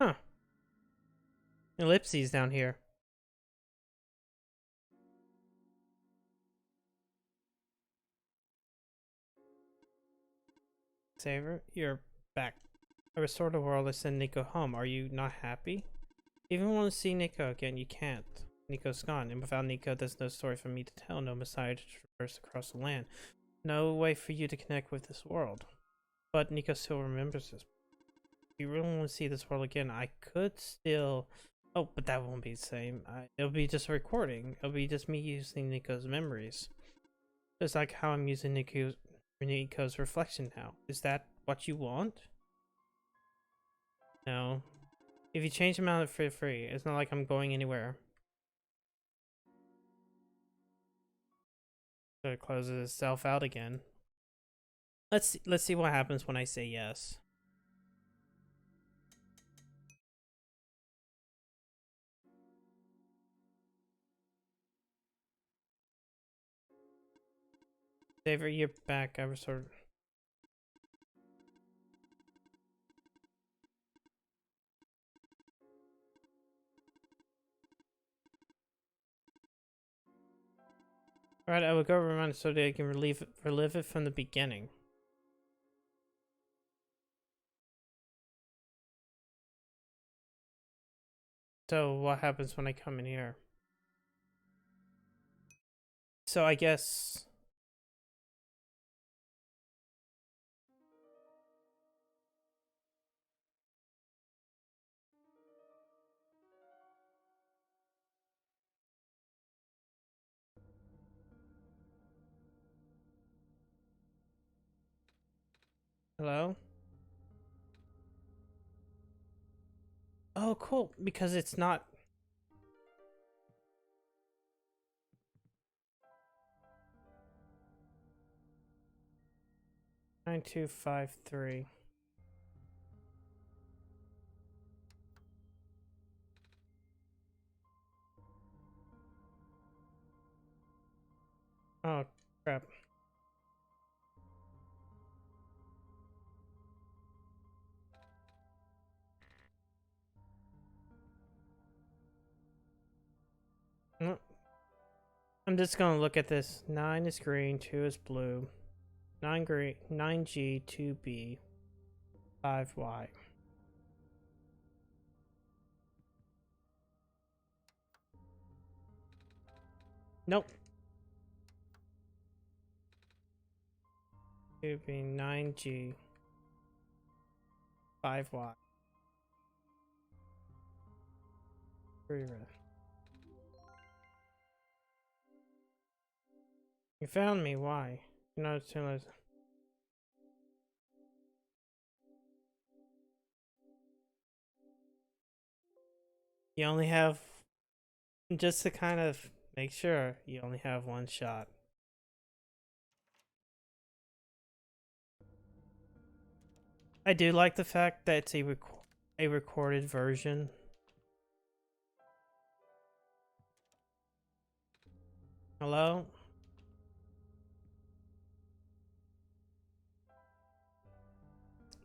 Huh. Ellipses down here. Saver, you're back. I restored the world. I sent Nico home. Are you not happy? Even want to see Nico again, you can't. Nico's gone, and without Nico, there's no story for me to tell, no Messiah to traverse across the land. No way for you to connect with this world. But Nico still remembers this. If you really want to see this world again, I could still... Oh, but that won't be the same. It'll be just a recording. It'll be just me using Nico's memories. Just like how I'm using Nico's reflection now. Is that what you want? No. If you change them out for free, it's not like I'm going anywhere. So it closes itself out again. Let's see what happens when I say yes. Saver, you're back. I restored. Alright, I will go remind so that I can relive it from the beginning. So what happens when I come in here? So I guess... Hello? Oh, cool. Because it's not... 9253. Oh, crap. No. I'm just gonna look at this. 9 is green, 2 is blue. 9 green, 9G, 2B, 5Y. Nope. 2B, 9G, 5Y. 3 red. You found me, why? You know, it's too late. You only have, just to kind of make sure, you only have one shot. I do like the fact that it's a recorded version. Hello?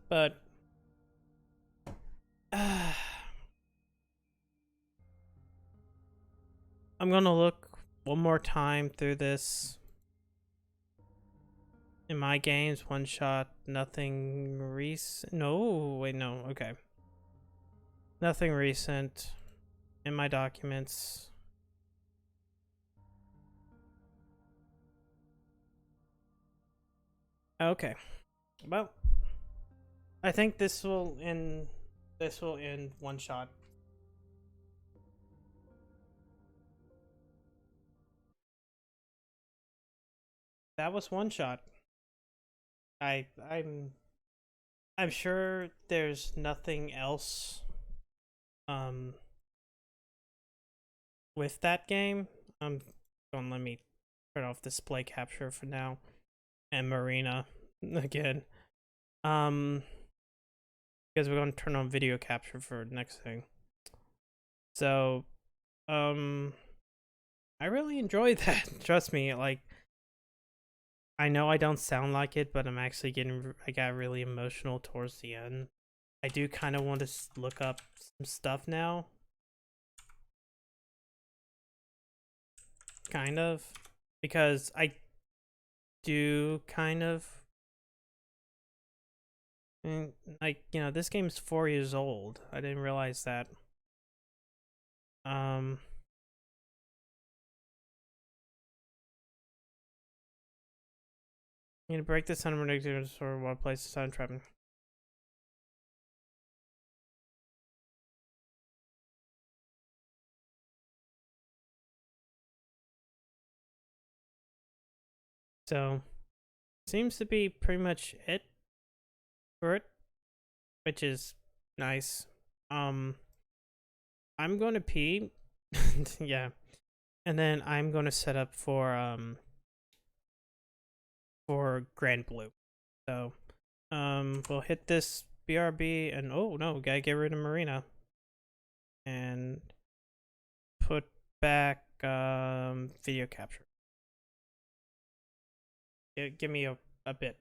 But I'm gonna look one more time through this. In my games, one shot, nothing recent. No, wait, no, okay. Nothing recent in my documents. Okay. Well, I think this will end one shot. That was one shot. I'm sure there's nothing else with that game. Don't let me turn off display capture for now. And Marina again. Because we're gonna turn on video capture for the next thing. So I really enjoyed that. Trust me, like I know I don't sound like it, but I got really emotional towards the end. I do kind of want to look up some stuff now kind of, because I do kind of. And, like, you know, this game's 4 years old. I didn't realize that. I'm gonna break this unpredictable or one place to sound trapping. So, seems to be pretty much it for it, which is nice. I'm going to pee. Yeah. And then I'm going to set up for Grand Blue. So, we'll hit this BRB and oh no, gotta get rid of Marina. And put back video capture. Give me a bit.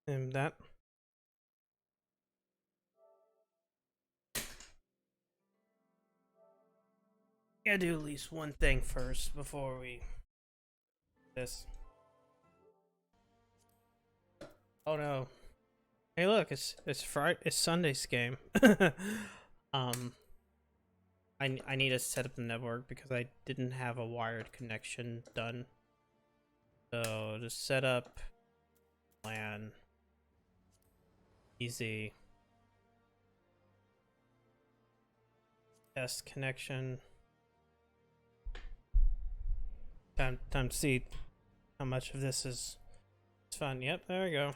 And that. Gotta do at least one thing first before we this. Oh no. Hey look, it's Friday, it's Sunday's game. um I need to set up the network because I didn't have a wired connection done. So just set up LAN. Easy. Test connection. Time to see how much of this is fun. Yep, there we go.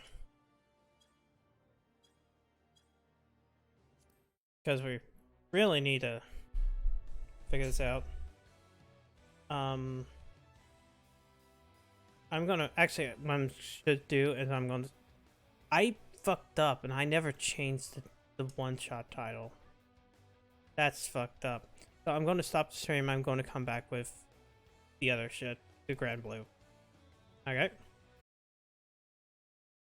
Because we really need to figure this out. I'm gonna actually what I should do is I fucked up and I never changed the one-shot title. That's fucked up. So I'm going to stop the stream. I'm going to come back with the other shit, the Grand Blue. Okay.